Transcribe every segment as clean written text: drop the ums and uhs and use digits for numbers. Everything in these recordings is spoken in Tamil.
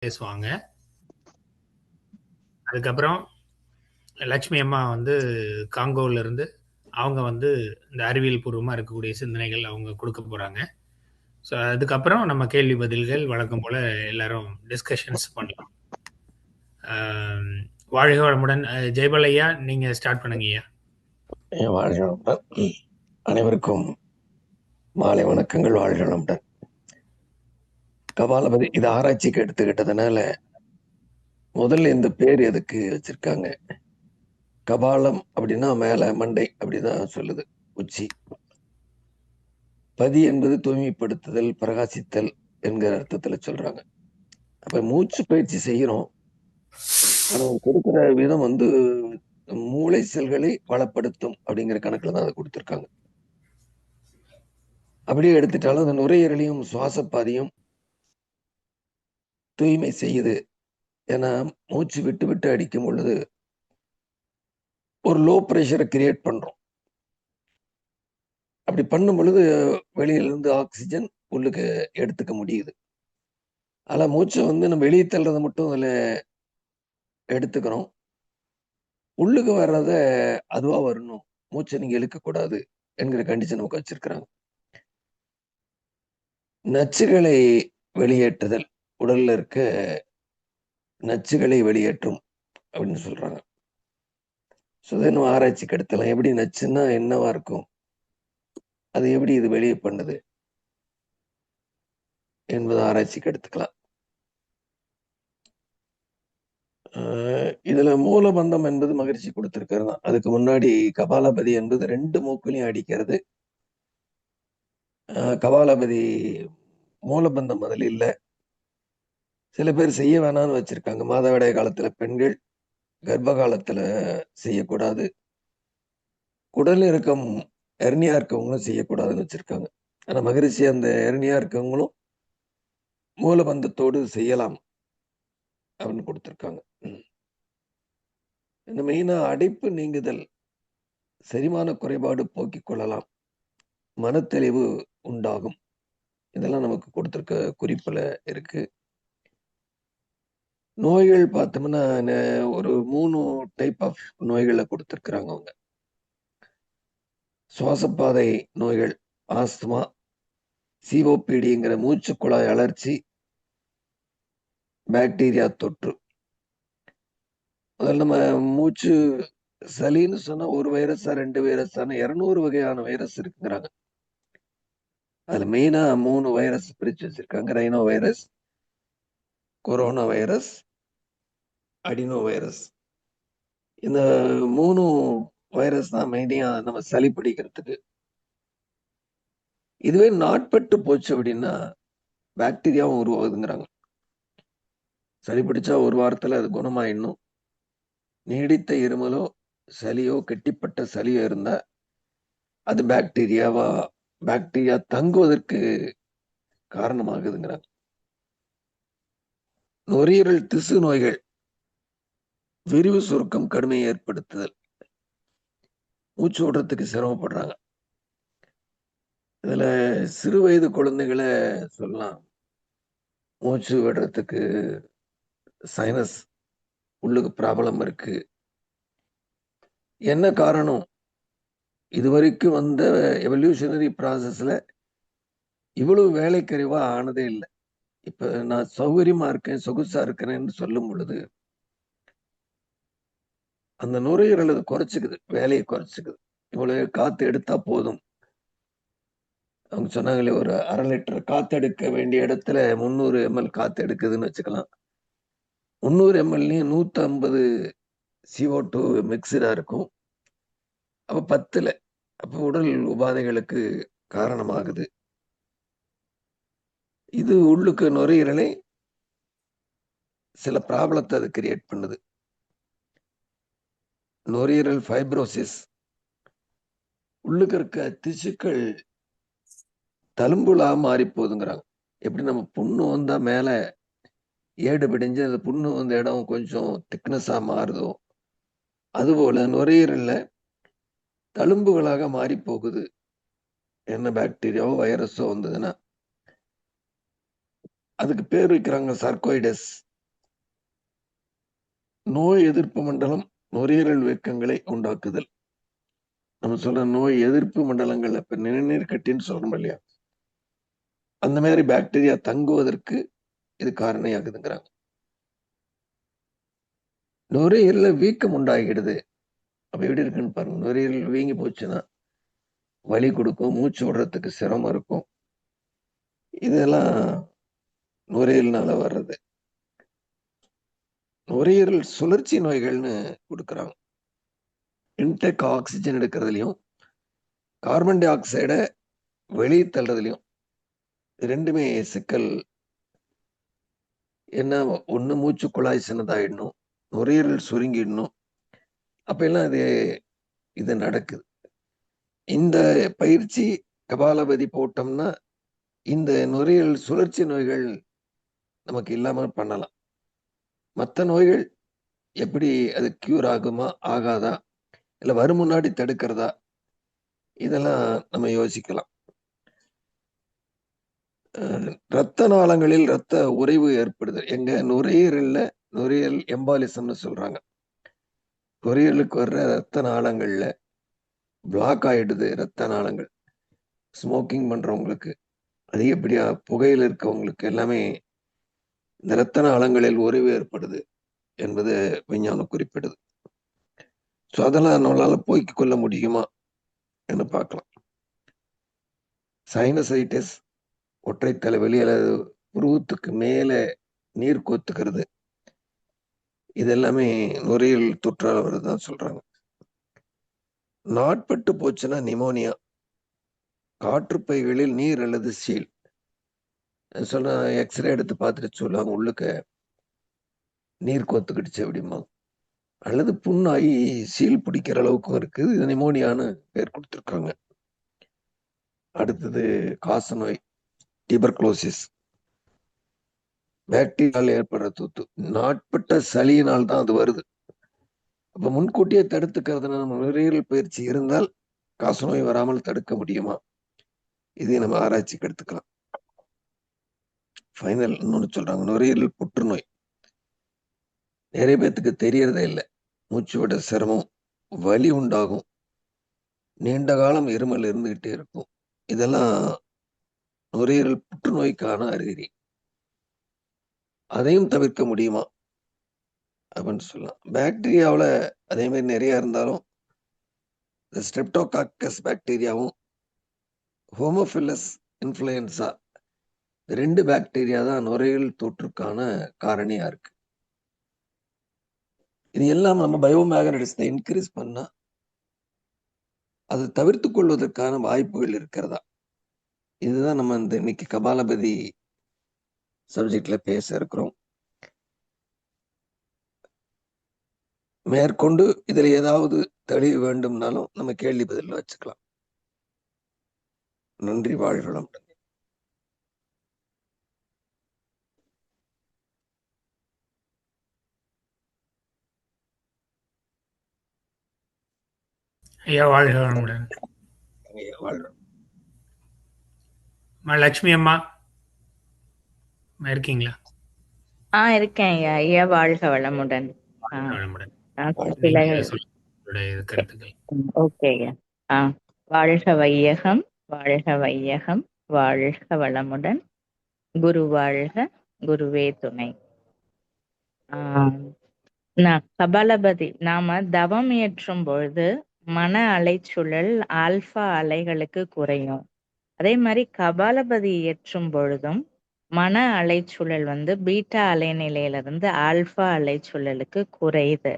பேசுவாங்க. அதுக்கப்புறம் லட்சுமி அம்மா வந்து காங்கோல இருந்து அவங்க வந்து இந்த அறிவியல் பூர்வமா இருக்கக்கூடிய சிந்தனைகள் அவங்க குடுக்க போறாங்க. ஸோ அதுக்கப்புறம் நம்ம கேள்வி பதில்கள் வழக்கம் போல எல்லாரும் டிஸ்கஷன்ஸ் பண்ணலாம். அ வாழ்க வளமுடன். ஜெயபால் ஐயா, நீங்க ஸ்டார்ட் பண்ணுங்கய்யா. வாழ்க வளமுடன். அனைவருக்கும் மாலை வணக்கங்கள். வாழ்க வளமுடன். கபாலபதி இது ஆராய்ச்சிக்கு எடுத்துக்கிட்டதுனால முதல்ல இந்த பேர் எதுக்கு வச்சிருக்காங்க? கபாலம் அப்படின்னா மேல, மண்டை அப்படிதான் சொல்லுது, உச்சி. பதி என்பது தூய்மைப்படுத்துதல், பிரகாசித்தல் என்கிற அர்த்தத்துல சொல்றாங்க. அப்ப மூச்சு பயிற்சி செய்யறோம். ஆனா கொடுக்கிற விதம் வந்து மூளை செல்களை வளப்படுத்தும் அப்படிங்கிற கணக்குல தான் அதை கொடுத்திருக்காங்க. அப்படியே எடுத்துட்டாலும் அந்த நுரையீரலையும் சுவாச பாதையும் தூய்மை செய்யுது. ஏன்னா மூச்சு விட்டு விட்டு அடிக்கும் பொழுது ஒரு லோ பிரஷரை கிரியேட் பண்றோம். அப்படி பண்ணும் பொழுது வெளியில இருந்து ஆக்சிஜன் உள்ளுக்கு எடுத்துக்க முடியுது. ஆனா மூச்சை வந்து நம்ம வெளியே தள்ளுறதை மட்டும் அதுல எடுத்துக்கிறோம். உள்ளுக்கு வர்றத அதுவா வரணும், மூச்சை நீங்க இழுக்கக்கூடாது என்கிற கண்டிஷன் நமக்கு வச்சிருக்கிறாங்க. நச்சுகளை வெளியேற்றுதல், உடல்ல இருக்க நச்சுகளை வெளியேற்றும் அப்படின்னு சொல்றாங்க. சுதந்திர ஆராய்ச்சிக்கு எடுத்தலாம். எப்படி நச்சுன்னா என்னவா இருக்கும், அது எப்படி இது வெளியே பண்ணுது என்பது ஆராய்ச்சிக்கு எடுத்துக்கலாம். இதுல மூலபந்தம் என்பது மகிழ்ச்சி கொடுத்திருக்கிறது தான். அதுக்கு முன்னாடி கபாலபதி என்பது 2 மூக்குலையும் அடிக்கிறது. கபாலபதி மூலபந்தம் அதுல இல்ல. சில பேர் செய்ய வேணாம்னு வச்சிருக்காங்க. மாதவிடாய் காலத்துல பெண்கள், கர்ப்ப காலத்துல செய்யக்கூடாது. குடல் இறக்கம் ஹெர்னியா இருக்கவங்களும் செய்யக்கூடாதுன்னு வச்சிருக்காங்க. ஆனா மகரிஷி அந்த ஹெர்னியா இருக்கவங்களும் மூலபந்தத்தோடு செய்யலாம் அப்படின்னு கொடுத்திருக்காங்க. இந்த மெயினா அடைப்பு நீங்குதல், செரிமான குறைபாடு போக்கிக் கொள்ளலாம், மனத்தெளிவு உண்டாகும். இதெல்லாம் நமக்கு கொடுத்திருக்க குறிப்புல இருக்கு. நோய்கள் பார்த்தோம்னா ஒரு 3 டைப் ஆஃப் நோய்களை கொடுத்திருக்கிறாங்க அவங்க. சுவாசப்பாதை நோய்கள், ஆஸ்துமா, சிஓபிடிங்கிற மூச்சு குழாய் அழற்சி, பாக்டீரியா தொற்று. முதல்ல நம்ம மூச்சு சளின்னு சொன்னா ஒரு வைரஸா 2 வைரஸான 200 வகையான வைரஸ் இருக்குங்கிறாங்க. அதுல மெயினா 3 வைரஸ் பிரிச்சு வச்சிருக்காங்க. Rhinovirus, coronavirus, adenovirus. இந்த 3 வைரஸ் தான் மெயினா நம்ம சளி பிடிக்கிறதுக்கு. இதுவே நாட்பட்டு போச்சு அப்படின்னா பாக்டீரியாவும் உருவாகுதுங்கிறாங்க. சளி பிடிச்சா ஒரு வாரத்துல அது குணமாயிடணும். நீடித்த இருமலோ சளியோ கெட்டிப்பட்ட சளியோ இருந்தா அது பாக்டீரியா தங்குவதற்கு காரணமாகுதுங்கிறாங்க. நுரையீரல் திசு நோய்கள், விரிவு சுருக்கம் கடுமையை ஏற்படுத்துதல், மூச்சு விடுறதுக்கு சிரமப்படுறாங்க. இதுல சிறு வயது குழந்தைகளை சொல்லலாம். மூச்சு விடுறதுக்கு சைனஸ் உள்ளுக்கு ப்ராப்ளம் இருக்கு. என்ன காரணம்? இதுவரைக்கும் வந்த எவல்யூஷனரி ப்ராசஸ்ல இவ்வளவு வேலைக்குறைவா ஆனதே இல்ல. இப்ப நான் சௌகரியமா இருக்கேன், சொகுசா இருக்கிறேன்னு சொல்லும் பொழுது, அந்த நுரையீரல் அது குறைச்சுக்குது, வேலையை குறைச்சுக்குது. இவ்வளவு காத்து எடுத்தா போதும். அவங்க சொன்னாங்களே, ஒரு 1/2 லிட்டர் காத்து எடுக்க வேண்டிய இடத்துல 300 எம்எல் காத்து எடுக்குதுன்னு வச்சுக்கலாம். 300 எம்எல்லையும் 150 CO2 மிக்ஸ்டா இருக்கும். அப்ப 10ல. அப்ப உடல் உபாதைகளுக்கு காரணமாகுது. இது உள்ளுக்கு நுரையீரலை சில ப்ராப்ளத்த அது கிரியேட் பண்ணுது. நுரையீரல் ஃபைப்ரோசிஸ். உள்ளுக்கு இருக்க திசுக்கள் தழும்புலா மாறி போகுதுங்கிறாங்க. எப்படி நம்ம புண்ணு வந்தா மேல ஏடு பிடிஞ்சு அந்த புண்ணு வந்த இடம் கொஞ்சம் திக்னஸா மாறுதோ, அதுபோல நுரையீரல்ல தழும்புகளாக மாறி போகுது. என்ன பாக்டீரியாவோ, வைரஸோ வந்ததுன்னா. அதுக்கு பேர் வைக்கிறாங்க சர்கோயிடஸ் நோய் எதிர்ப்பு மண்டலம் நுரையீரல் வீக்கங்களை உண்டாக்குதல். நம்ம சொல்ற நோய் எதிர்ப்பு மண்டலங்கள்ல இப்ப நிணநீர் கட்டின்னு சொல்றோம் இல்லையா, அந்த மாதிரி பாக்டீரியா தங்குவதற்கு இது காரணியாகுதுங்கிறாங்க. நுரையீரல வீக்கம் உண்டாகிடுது. அப்ப எப்படி இருக்குன்னு பாருங்க. நுரையீரல் வீங்கி போச்சுன்னா வலி கொடுக்கும், மூச்சு விடுறதுக்கு சிரமம் இருக்கும். இதெல்லாம் நுரையீரல்னால வர்றது. நுரையீரல் சுழற்சி நோய்கள்னு கொடுக்குறாங்க. இன்டெக் ஆக்சிஜன் எடுக்கிறதுலையும் கார்பன் டை ஆக்சைடை வெளியே தள்ளுறதுலையும் ரெண்டுமே சிக்கல். என்ன, ஒண்ணு மூச்சு குழாய் சின்னதாயிடணும், நுரையீரல் சுருங்கிடணும். அப்ப எல்லாம் இது நடக்குது. இந்த பயிற்சி கபாலபதி போட்டோம்னா இந்த நுரையீரல் சுழற்சி நோய்கள் நமக்கு இல்லாம பண்ணலாம். மற்ற நோய்கள் எப்படி அது கியூர் ஆகுமா ஆகாதா, இல்ல வரும் முன்னாடி தடுக்கிறதா, இதெல்லாம் நம்ம யோசிக்கலாம். ரத்த நாளங்களில் ரத்த உறைவு ஏற்படுது. எங்க நுரையீரல்ல நுரையீரல் எம்பாலிசம்னு சொல்றாங்க. நுரையீரலுக்கு வர்ற ரத்த நாளங்கள்ல பிளாக் ஆயிடுது. ரத்த நாளங்கள் ஸ்மோக்கிங் பண்றவங்களுக்கு, அதிகப்படியா புகையில் இருக்கவங்களுக்கு எல்லாமே இந்த ரத்த நாளங்களில் உறைவு ஏற்படுது என்பது விஞ்ஞானம் குறிப்பிடுது. ஸோ அதெல்லாம் நம்மளால போய்க் கொள்ள முடியுமா என்று பார்க்கலாம். சைனசைட்டிஸ், ஒற்றை தலைவலி அல்லது புருவத்துக்கு மேல நீர் கோத்துக்கிறது, இது எல்லாமே நுரையீரல் தொற்றால வருதுதான் சொல்றாங்க. நாட்பட்டு போச்சுன்னா நிமோனியா, காற்றுப்பைகளில் நீர் அல்லது சீல். சொன்னா எக்ஸ்ரே எடுத்து பார்த்துட்டு சொல்லுவாங்க, உள்ளுக்க நீர் கோத்துக்கிடுச்சு அப்படிமா. அல்லது புண்ணாகி சீல் பிடிக்கிற அளவுக்கும் இருக்குது. இது நிமோனியான்னு பேர் கொடுத்துருக்காங்க. அடுத்தது காசநோய், டியூபர்குலோசிஸ், பாக்டீரியால் ஏற்படுற தொத்து. நாட்பட்ட சளியினால் தான் அது வருது. அப்ப முன்கூட்டியே தடுத்துக்கிறதுனா நம்ம நுரையீரல் பயிற்சி இருந்தால் காசநோய் வராமல் தடுக்க முடியுமா? இதை நம்ம ஆராய்ச்சிக்கு எடுத்துக்கலாம். ஃபைனல் இன்னொன்னு சொல்றாங்க, நுரையீரல் புற்றுநோய். நிறைய பேத்துக்கு தெரியறதே இல்லை. மூச்சு விட சிரமம், வலி உண்டாகும், நீண்ட காலம் இருமல் இருந்துகிட்டே இருக்கும். இதெல்லாம் நுரையீரல் புற்றுநோய்க்கான அறிகுறி. அதையும் தவிர்க்க முடியுமா அப்படின்னு சொல்லலாம். பாக்டீரியாவில் அதே மாதிரி நிறைய இருந்தாலும் இந்த ஸ்ட்ரெப்டோகாக்கஸ் பாக்டீரியாவும் ஹோமோஃபிலஸ் இன்ஃப்ளூயன்சா, 2 பாக்டீரியா தான் நுரையீரல் தொற்றுக்கான காரணியா இருக்கு. இது எல்லாம் நம்ம பயோமேக்னடிக்ஸை இன்க்ரீஸ் பண்ணா அதை தவிர்த்து கொள்வதற்கான வாய்ப்புகள் இருக்கிறதா? இதுதான் நம்ம இந்த இன்னைக்கு கபாலபதி சப்ஜெக்ட்ல பேச இருக்கிறோம். மேற்கொண்டு இதுல ஏதாவது தெளிவு வேண்டும்னாலும் நம்ம கேள்வி பதில் வச்சுக்கலாம். நன்றி, வாழ்க வளமுடன். ஐயா வாழ்க வளமுடன். வாழ்க. லட்சுமி அம்மா இருக்கீங்களா? இருக்கேன் ஐயா. ஐயா வாழ்க வளமுடன். வளமுடன். சில கருத்துக்கள். ஓகே ஐயா. வாழ்க வையகம், வாழ்க வையகம், வாழ்க வளமுடன். குரு வாழ்க, குருவே துணை. கபாலபதி, நாம தவம் இயற்றும் பொழுது மன அலைச்சூழல் ஆல்பா அலைகளுக்கு குறையும். அதே மாதிரி கபாலபதி இயற்றும் பொழுதும் மன அலைச்சூழல் பீட்டா அலைநிலையிலிருந்து ஆல்பா அலைச்சூழலுக்கு குறையுது.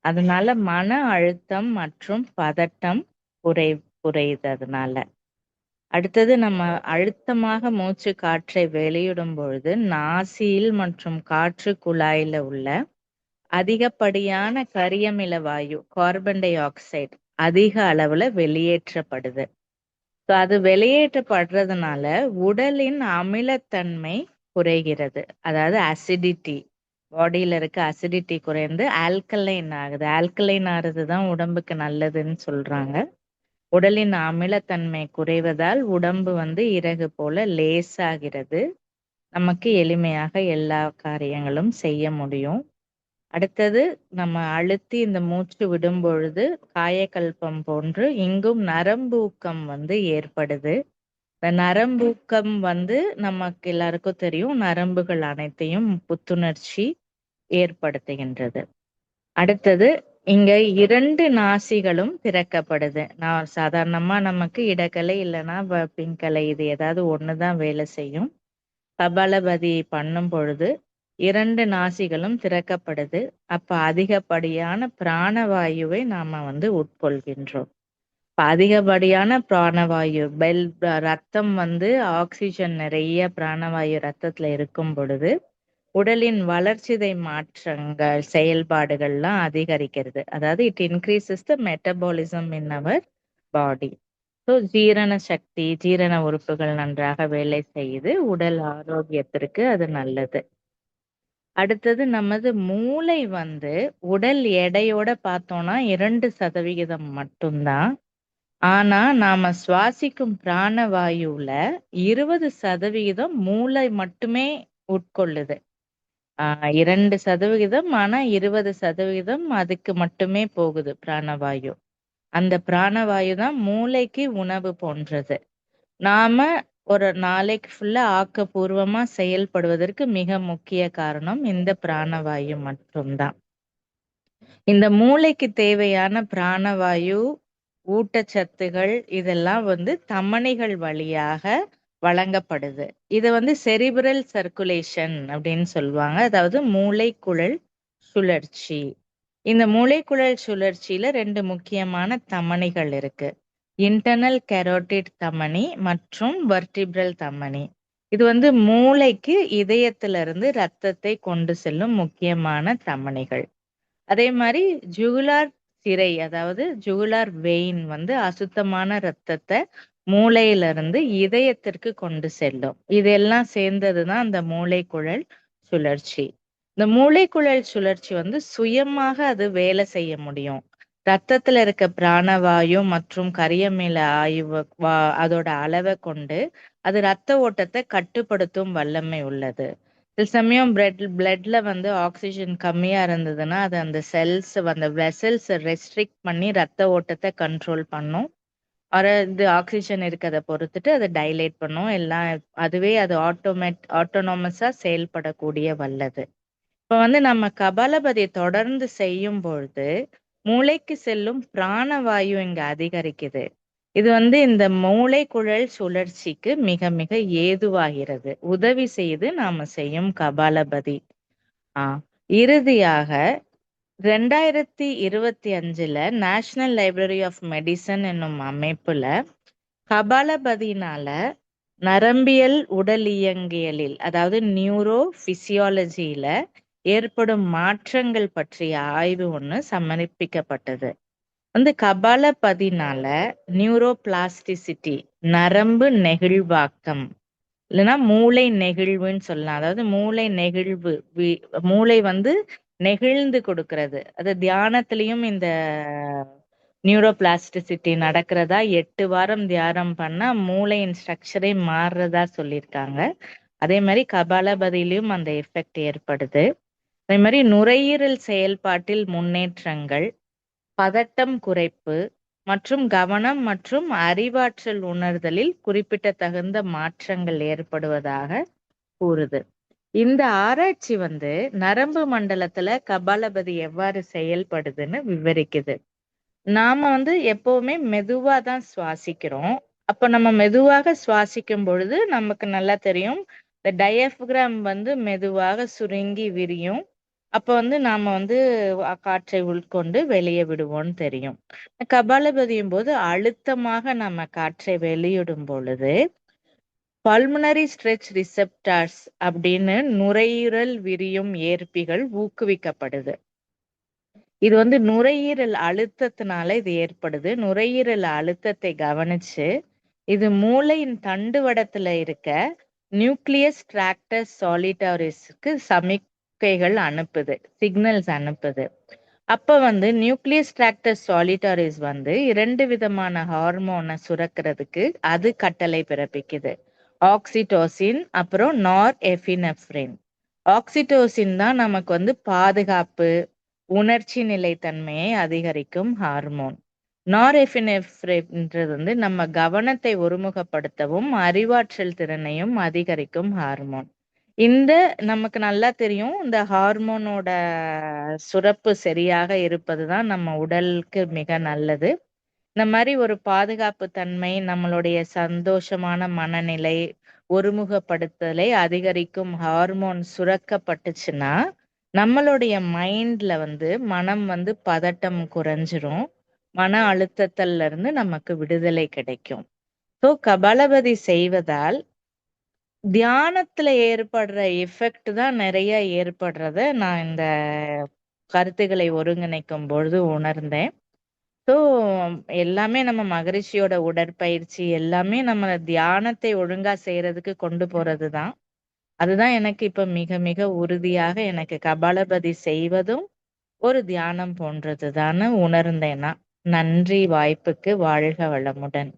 அதனால மன அழுத்தம் மற்றும் பதட்டம் குறையுது. அதனால அடுத்தது நம்ம அழுத்தமாக மூச்சு காற்றை வெளியிடும் பொழுது நாசியில் மற்றும் காற்று குழாயில உள்ள அதிகப்படியான கரியமில வாயு, கார்பன் டை ஆக்சைடு அதிக அளவுல வெளியேற்றப்படுது. அது வெளியேற்றப்படுறதுனால உடலின் அமிலத்தன்மை குறைகிறது. அதாவது அசிடிட்டி, பாடியில இருக்க அசிடிட்டி குறைந்து ஆல்கலைன் ஆகுது. ஆல்கலைன் ஆகுறதுதான் உடம்புக்கு நல்லதுன்னு சொல்றாங்க. உடலின் அமிலத்தன்மை குறைவதால் உடம்பு இறகு போல லேசாகிறது. நமக்கு எளிமையாக எல்லா காரியங்களும் செய்ய முடியும். அடுத்தது நம்ம அழுத்தி இந்த மூச்சு விடும் பொழுது காயக்கல்பம் போன்று இங்கும் நரம்பூக்கம் ஏற்படுது. இந்த நரம்பூக்கம் நமக்கு எல்லாருக்கும் தெரியும், நரம்புகள் அனைத்தையும் புத்துணர்ச்சி ஏற்படுத்துகின்றது. அடுத்தது இங்க 2 நாசிகளும் திறக்கப்படுது. நான் சாதாரணமா நமக்கு இடக்கலை இல்லைன்னா பிங்கலை, இது ஏதாவது ஒண்ணுதான் வேலை செய்யும். கபாலபதி பண்ணும் பொழுது 2 நாசிகளும் திறக்கப்படுது. அப்ப அதிகப்படியான பிராணவாயுவை நாம உட்கொள்கின்றோம். அதிகப்படியான பிராணவாயு ரத்தம் ஆக்சிஜன் நிறைய பிராணவாயு ரத்தத்துல இருக்கும் பொழுது உடலின் வளர்ச்சிதை மாற்றங்கள் செயல்பாடுகள்லாம் அதிகரிக்கிறது. அதாவது it increases the metabolism in our body. So ஜீரண சக்தி, ஜீரண உறுப்புகள் நன்றாக வேலை செய்யுது. உடல் ஆரோக்கியத்திற்கு அது நல்லது. அடுத்தது நமது மூளை உடல் எடையோட பார்த்தோம்னா 2% மட்டும்தான். ஆனா நாம சுவாசிக்கும் பிராணவாயுல 20% மூளை மட்டுமே உட்கொள்ளுது. 2% ஆனா 20% அதுக்கு மட்டுமே போகுது பிராணவாயு. அந்த பிராணவாயு தான் மூளைக்கு உணவு போன்றது. நாம ஒரு நாளைக்கு ஃபுல்லா ஆக்கப்பூர்வமா செயல்படுவதற்கு மிக முக்கிய காரணம் இந்த பிராணவாயு மட்டும்தான். இந்த மூளைக்கு தேவையான பிராணவாயு, ஊட்டச்சத்துகள் இதெல்லாம் தமனிகள் வழியாக வழங்கப்படுது. இது செரிபிரல் சர்க்குலேஷன் அப்படின்னு சொல்லுவாங்க. அதாவது மூளைக்குழல் சுழற்சி. இந்த மூளைக்குழல் சுழற்சியில 2 முக்கியமான தமனிகள் இருக்கு. இன்டர்னல் கரோட்டிட் தமனி மற்றும் வெர்டிபிரல் தமனி. இது மூளைக்கு இதயத்திலிருந்து ரத்தத்தை கொண்டு செல்லும் முக்கியமான தமனிகள். அதே மாதிரி ஜுகுலார் சிரை, அதாவது ஜுகுலார் வெயின் அசுத்தமான ரத்தத்தை மூளையிலிருந்து இதயத்திற்கு கொண்டு செல்லும். இதெல்லாம் சேர்ந்ததுதான் அந்த மூளைக்குழல் சுழற்சி. இந்த மூளைக்குழல் சுழற்சி சுயமாக அது வேலை செய்ய முடியும். ரத்தத்துல இருக்க பிராணவாயு மற்றும் கரியமில ஆய்வு அதோட அளவை கொண்டு அது ரத்த ஓட்டத்தை கட்டுப்படுத்தும் வல்லமை உள்ளது. சில சமயம் பிளட்ல ஆக்சிஜன் கம்மியா இருந்ததுன்னா அது அந்த செல்ஸ் வெசல்ஸ் ரெஸ்ட்ரிக்ட் பண்ணி ரத்த ஓட்டத்தை கண்ட்ரோல் பண்ணும். இது ஆக்சிஜன் இருக்கிறத பொறுத்துட்டு அதை டைலேட் பண்ணும். எல்லாம் அதுவே அது ஆட்டோனோமஸா செயல்படக்கூடிய வல்லது. இப்ப நம்ம கபாலபதியை தொடர்ந்து செய்யும் பொழுது மூளைக்கு செல்லும் பிராணவாயு இங்க அதிகரிக்குது. இது இந்த மூளைக்குழல் சுழற்சிக்கு மிக மிக ஏதுவாகிறது, உதவி செய்து நாம செய்யும் கபாலபதி. இறுதியாக 2025 நேஷனல் லைப்ரரி ஆஃப் மெடிசன் என்னும் அமைப்புல கபாலபதினால நரம்பியல் உடலியங்கியலில், அதாவது நியூரோ பிசியாலஜியில ஏற்படும் மாற்றங்கள் பற்றிய ஆய்வு ஒண்ணு சமர்ப்பிக்கப்பட்டது. கபாலபதினால நியூரோ பிளாஸ்டிசிட்டி, நரம்பு நெகிழ்வாக்கம் இல்லைன்னா மூளை நெகிழ்வுன்னு சொல்லலாம். அதாவது மூளை நெகிழ்வு, மூளை நெகிழ்ந்து கொடுக்கறது. அது தியானத்திலையும் இந்த நியூரோ பிளாஸ்டிசிட்டி நடக்கிறதா, 8 வாரம் தியானம் பண்ணா மூளையின் ஸ்ட்ரக்சரே மாறுறதா சொல்லியிருக்காங்க. அதே மாதிரி கபாலபதியிலும் அந்த எஃபெக்ட் ஏற்படுது. அதே மாதிரி நுரையீரல் செயல்பாட்டில் முன்னேற்றங்கள், பதட்டம் குறைப்பு மற்றும் கவனம் மற்றும் அறிவாற்றல் உணர்தலில் குறிப்பிடத்தகுந்த மாற்றங்கள் ஏற்படுவதாக கூறுது. இந்த ஆராய்ச்சி நரம்பு மண்டலத்துல கபாலபதி எவ்வாறு செயல்படுதுன்னு விவரிக்குது. நாம எப்பவுமே மெதுவா தான் சுவாசிக்கிறோம். அப்ப நம்ம மெதுவாக சுவாசிக்கும் பொழுது நமக்கு நல்லா தெரியும், இந்த டயப்ராம் மெதுவாக சுருங்கி விரியும். அப்ப நாம காற்றை உள்கொண்டு வெளியே விடுவோம்னு தெரியும். கபாலபதியும் போது அழுத்தமாக நம்ம காற்றை வெளியிடும் பொழுது பல்மனரி ஸ்ட்ரெச் ரிசெப்டார்ஸ் அப்படின்னு நுரையீரல் விரியும் ஏற்பிகள் ஊக்குவிக்கப்படுது. இது நுரையீரல் அழுத்தத்தினால இது ஏற்படுது. நுரையீரல் அழுத்தத்தை கவனிச்சு இது மூளையின் தண்டுவடத்துல இருக்க நியூக்ளியஸ் டிராக்டர் சாலிட்டாரிஸ்க்கு சமிக்கைகள் அனுப்புது, சிக்னல்ஸ் அனுப்புது. அப்ப நியூக்ளியஸ் டிராக்டர் சாலிட்டாரிஸ் 2 விதமான ஹார்மோனை சுரக்கிறதுக்கு அது கட்டளை பிறப்பிக்குது. ஆக்சிடோசின் அப்புறம் நார் எபினெஃப்ரின். ஆக்சிடோசின் தான் நமக்கு வந்து பாதுகாப்பு, உணர்ச்சி நிலைத்தன்மையை அதிகரிக்கும் ஹார்மோன். நாரெஃபினெஃப்ரின்றது வந்து நம்ம கவனத்தை ஒருமுகப்படுத்தவும் அறிவாற்றல் திறனையும் அதிகரிக்கும் ஹார்மோன். இந்த நமக்கு நல்லா தெரியும், இந்த ஹார்மோனோட சுரப்பு சரியாக இருப்பதுதான் நம்ம உடலுக்கு மிக நல்லது. இந்த மாதிரி ஒரு பாதுகாப்பு தன்மை, நம்மளுடைய சந்தோஷமான மனநிலை, ஒருமுகப்படுத்தலை அதிகரிக்கும் ஹார்மோன் சுரக்கப்பட்டுச்சுன்னா நம்மளுடைய மைண்ட்ல வந்து மனம் வந்து பதட்டம் குறைஞ்சிரும். மன அழுத்தத்துல இருந்து நமக்கு விடுதலை கிடைக்கும். ஸோ கபாலபதி செய்வதால் தியானத்துல ஏற்படுற எஃபெக்ட் தான் நிறைய ஏற்படுறத நான் இந்த கருத்துக்களை ஒருங்கிணைக்கும் பொழுது உணர்ந்தேன். ஸோ எல்லாமே நம்ம மகரிஷியோட உடற்பயிற்சி எல்லாமே நம்ம தியானத்தை ஒழுங்கா செய்யறதுக்கு கொண்டு போறது தான். அதுதான் எனக்கு இப்ப மிக மிக உறுதியாக எனக்கு கபாலபதி செய்வதும் ஒரு தியானம் போன்றதுதான்னு உணர்ந்தேன்னா. நன்றி வாய்ப்புக்கு. வாழ்க வளமுடன்.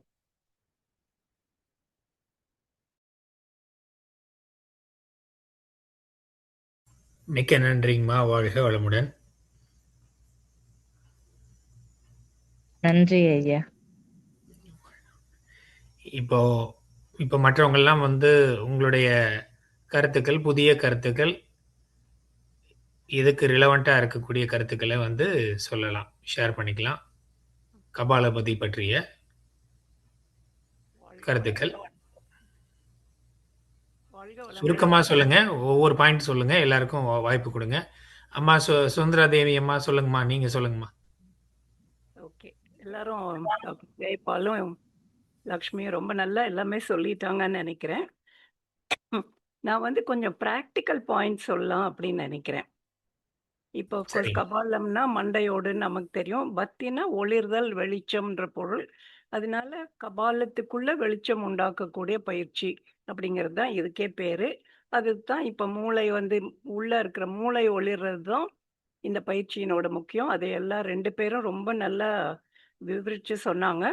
மிக்க நன்றிங்கம்மா. வாழ்க வளமுடன். நன்றி ஐயா. இப்போ இப்போ மற்றவங்கெல்லாம் வந்து உங்களுடைய கருத்துக்கள், புதிய கருத்துக்கள், இதுக்கு ரிலவெண்ட்டா இருக்கக்கூடிய கருத்துக்களை வந்து சொல்லலாம், ஷேர் பண்ணிக்கலாம். கபாலபதி பற்றிய கருத்துக்கள் சுருக்கமா சொல்லுங்க. ஒவ்வொரு பாயிண்ட் சொல்லுங்க. எல்லாருக்கும் வாய்ப்பு கொடுங்க. அம்மா சுந்தரா தேவி அம்மா சொல்லுங்கம்மா. நீங்க சொல்லுங்கம்மா. ஓகே, எல்லாரும் ஜெயபாலும் லக்ஷ்மியும் ரொம்ப நல்லா எல்லாமே சொல்லிட்டாங்கன்னு நினைக்கிறேன். நான் வந்து கொஞ்சம் ப்ராக்டிக்கல் பாயிண்ட் சொல்லலாம் அப்படின்னு நினைக்கிறேன். இப்போ சரி. கபாலம்னா மண்டையோடு நமக்கு தெரியும். பக்தினா ஒளிர்தல், வெளிச்சம்ன்ற பொருள். அதனால கபாலத்துக்குள்ள வெளிச்சம் உண்டாக்கக்கூடிய பயிற்சி அப்படிங்கிறது தான் இதுக்கே பேரு. அதுதான் இப்ப மூளை வந்து உள்ள இருக்கிற மூளை ஒளிர்றது தான் இந்த பயிற்சியினோட முக்கியம். அதை எல்லாம் 2 பேரும் ரொம்ப நல்லா விவரிச்சு சொன்னாங்க.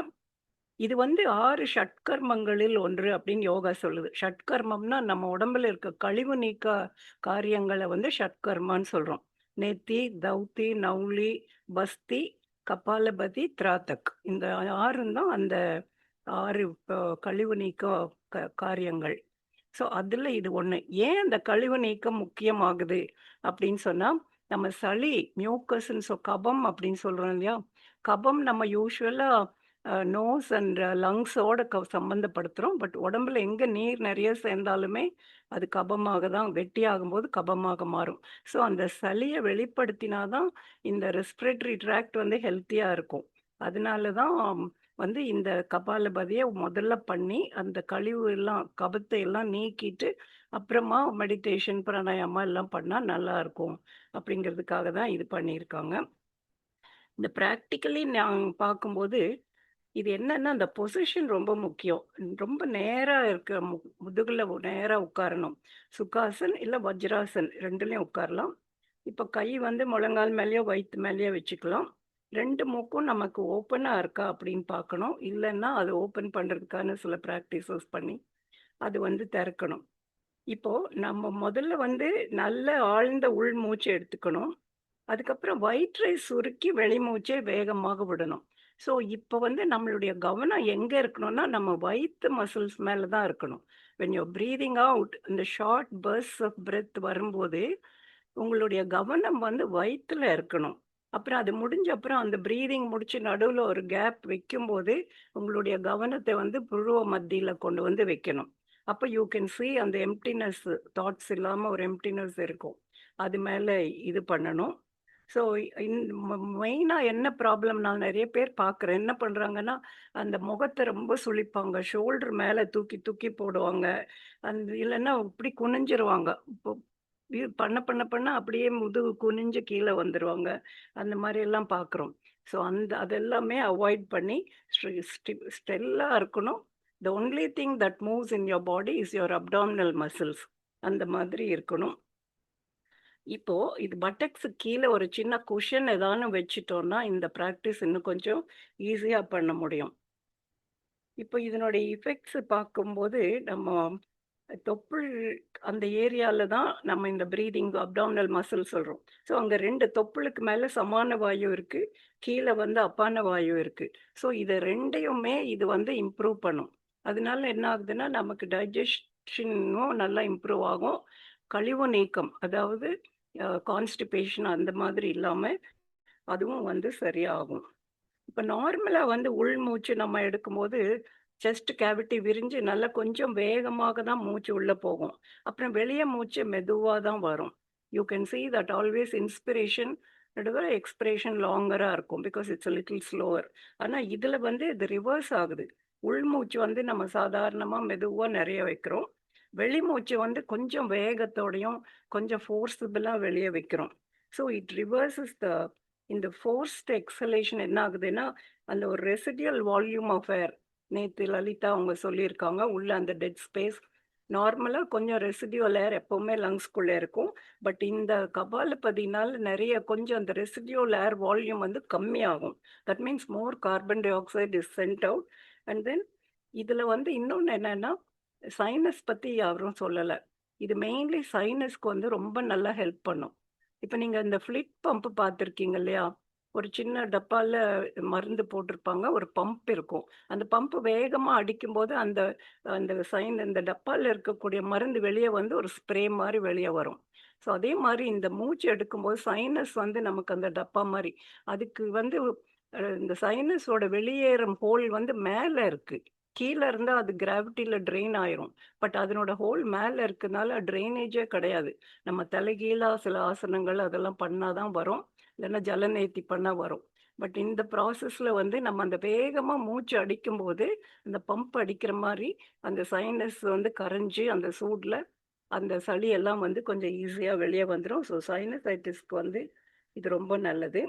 இது வந்து 6 ஷட்கர்மங்களில் ஒன்று அப்படின்னு யோகா சொல்லுது. ஷட்கர்மம்னா நம்ம உடம்புல இருக்க கழிவு நீக்க காரியங்கள வந்து ஷட்கர்மான்னு சொல்றோம். நேத்தி, தௌத்தி, நௌலி, பஸ்தி, கபாலபதி, திராத்தக். இந்த 6ம் தான் அந்த 6 கழிவு நீக்க காரியங்கள். ஸோ அதுல இது ஒண்ணு. ஏன் அந்த கழிவு நீக்கம் முக்கியமாகுது அப்படின்னு சொன்னா, நம்ம சளி, மியூக்கஸ்ன்னு கபம் அப்படின்னு சொல்றோம் இல்லையா? கபம் நம்ம யூசுவலா நோஸ் அண்ட் லங்ஸோட சம்மந்தப்படுத்துறோம். பட் உடம்புல எங்க நீர் நிறைய சேர்ந்தாலுமே அது கபமாக தான் கெட்டியாகும்போது கபமாக மாறும். ஸோ அந்த சளிய வெளிப்படுத்தினா தான் இந்த ரெஸ்பிரேட்டரி ட்ராக்ட் வந்து ஹெல்த்தியா இருக்கும். அதனால தான் வந்து இந்த கபாலபதிய முதல்ல பண்ணி, அந்த கழிவு எல்லாம் கபத்தை எல்லாம் நீக்கிட்டு, அப்புறமா மெடிடேஷன், பிராணாயாமா எல்லாம் பண்ணா நல்லாருக்கும். அப்படிங்கிறதுக்காக தான் இது பண்ணியிருக்காங்க. இந்த பிராக்டிகலி நான் பார்க்கும்போது, இது என்னன்னா, அந்த பொசிஷன் ரொம்ப முக்கியம். ரொம்ப நேரா இருக்க முதுகுல நேரா உட்காரணும். சுகாசன் இல்ல வஜ்ராசன் 2லயும் உட்காரலாம். இப்ப கை வந்து முழங்கால் மேலயோ, வயித்து மேலயோ வச்சுக்கலாம். 2 மூக்கும் நமக்கு ஓப்பனா இருக்கா அப்படின்னு பார்க்கணும். இல்லன்னா, அது ஓப்பன் பண்றதுக்கான சில பிராக்டிசஸ் பண்ணி, அது வந்து திறக்கணும். இப்போ நம்ம முதல்ல வந்து நல்ல ஆழ்ந்த உள் மூச்சு எடுத்துக்கணும். அதுக்கப்புறம் வயிற்றை சுருக்கி வெளிமூச்சை வேகமாக விடணும். ஸோ இப்போ வந்து நம்மளுடைய கவனம் எங்க இருக்கணும்னா, நம்ம வயித்து மசில்ஸ் மேல தான் இருக்கணும். வென் யூ பிரீதிங் அவுட் இந்த ஷார்ட் பர்ஸ்ட்ஸ் ஆஃப் பிரெத் வரும்போது, உங்களுடைய கவனம் வந்து வயித்துல இருக்கணும். அப்புறம் அது முடிஞ்ச அப்புறம் அந்த பிரீதிங் முடிச்சு நடுவுல ஒரு கேப் வைக்கும்போது, உங்களுடைய கவனத்தை வந்து புருவ மத்தியில கொண்டு வந்து வைக்கணும். அப்ப யூ கேன் சீ அந்த எம்ப்டினஸ் தாட்ஸ் இல்லாம ஒரு எம்ப்டினஸ் இருக்கும். அது மேல இது பண்ணணும். ஸோ இன் மெயினா என்ன ப்ராப்ளம் நான் நெறைய பேர் பார்க்குறேன். என்ன பண்றாங்கன்னா, அந்த முகத்த ரொம்ப சுளிப்பாங்க. ஷோல்டர் மேல தூக்கி தூக்கி போடுவாங்க. இல்லன்னா இப்படி குனிஞ்சிருவாங்க. இப்போ பண்ண அப்படியே முதுகு குனிஞ்சு கீழ வந்துருவாங்க. அந்த மாரி எல்லாம் பார்க்குறோம். ஸோ அதெல்லாமே அவாய்ட் பண்ணி ஸ்டெல்லா இருக்கணும். The only thing that moves in your body is your abdominal muscles. அந்த மாதிரி இருக்கணும். இப்போ இது பட்டக்ஸுக்கு கீழ ஒரு சின்ன குஷன் ஏதானும் வச்சுட்டோம்னா, இந்த பிராக்டிஸ் இன்னும் கொஞ்சம் ஈஸியா பண்ண முடியும். இப்போ இதனுடைய எஃபெக்ட்ஸ் பார்க்கும்போது, நம்ம தொப்புள் அந்த ஏரியால தான் நம்ம இந்த பிரீதிங் அப்டாமினல் மசில் சொல்றோம். ஸோ அங்க 2 தொப்புளுக்கு மேல சமான வாயு இருக்கு. கீழ வந்து அப்பான வாயு இருக்கு. ஸோ இத 2யுமே இது வந்து இம்ப்ரூவ் பண்ணும். அதனால என்ன ஆகுதுன்னா, நமக்கு டைஜெஷனும் நல்லா இம்ப்ரூவ் ஆகும். கழிவு நீக்கம், அதாவது கான்ஸ்டிபேஷன் அந்த மாதிரி இல்லாம அதுவும் வந்து சரியாகும். இப்ப நார்மலா வந்து உள்மூச்சு நம்ம எடுக்கும்போது, செஸ்ட் கேவிட்டி விரிஞ்சு நல்லா கொஞ்சம் வேகமாக தான் மூச்சு உள்ள போகும். அப்புறம் வெளிய மூச்சு மெதுவா தான் வரும். You can see that always inspiration நடுவுல எக்ஸ்பிரேஷன் லாங்கரா இருக்கும். Because it's a little slower. ஆனா இதுல வந்து இது ரிவர்ஸ் ஆகுது. உள்மூச்சு வந்து நம்ம சாதாரணமா மெதுவா நெறைய வைக்கிறோம். வெளிமூச்சு வந்து கொஞ்சம் வேகத்தோடையும், கொஞ்சம் ஃபோர்ஸபிளா வெளிய வைக்கிறோம். ஸோ இட் ரிவர்சஸ் இந்த ஃபோர்ஸ்ட் எக்ஸலேஷன் என்ன ஆகுதுன்னா, அந்த ஒரு ரெசிடுயல் வால்யூம் ஆஃப் ஏர் நேத்து லலிதா அவங்க சொல்லியிருக்காங்க. உள்ள அந்த டெட் ஸ்பேஸ் நார்மலா கொஞ்சம் ரெசிடுயல் ஏர் எப்பவுமே லங்ஸ்குள்ள இருக்கும். பட் இந்த கபாலபதினால நெறைய கொஞ்சம் அந்த ரெசிடுயல் ஏர் வால்யூம் வந்து கம்மியாகும். That means more carbon di oxide is sent out. And then இதுல வந்து இன்னொன்னு என்னன்னா, சைனஸ் பத்தி யாரும் சொல்லல. இது மெயின்லி சைனஸ்க்கு வந்து ரொம்ப நல்லா ஹெல்ப் பண்ணும். இப்ப நீங்க இந்த ஃப்ளிட் பம்ப் பார்த்துருக்கீங்க இல்லையா? ஒரு சின்ன டப்பால மருந்து போட்டிருப்பாங்க. ஒரு பம்ப் இருக்கும். அந்த பம்ப் வேகமா அடிக்கும்போது அந்த அந்த இந்த டப்பால இருக்கக்கூடிய மருந்து வெளிய வந்து ஒரு ஸ்ப்ரே மாரி வெளிய வரும். ஸோ அதே மாரி இந்த மூச்சு எடுக்கும்போது சைனஸ் வந்து நமக்கு அந்த டப்பா மாரி. அதுக்கு வந்து இந்த சைனஸோட வெளியேறும் ஹோல் வந்து மேல இருக்கு. கீழ இருந்தா அது கிராவிட்டில ட்ரெயின் ஆயிரும். பட் அதனோட ஹோல் மேல இருக்கனால ட்ரெயினேஜே கிடையாது. நம்ம தலைகீழா சில ஆசனங்கள் அதெல்லாம் பண்ணா தான் வரும். இல்லன்னா ஜலநேத்தி பண்ணா வரும். பட் இந்த ப்ராசஸ்ல வந்து நம்ம அந்த வேகமா மூச்சு அடிக்கும்போது, அந்த பம்ப் அடிக்கிற மாரி அந்த சைனஸ் வந்து கரைஞ்சு அந்த சூட்ல அந்த சளி எல்லாம் வந்து கொஞ்சம் ஈஸியா வெளிய வந்துரும். ஸோ சைனசைட்டிஸ்க்கு வந்து இது ரொம்ப நல்லது.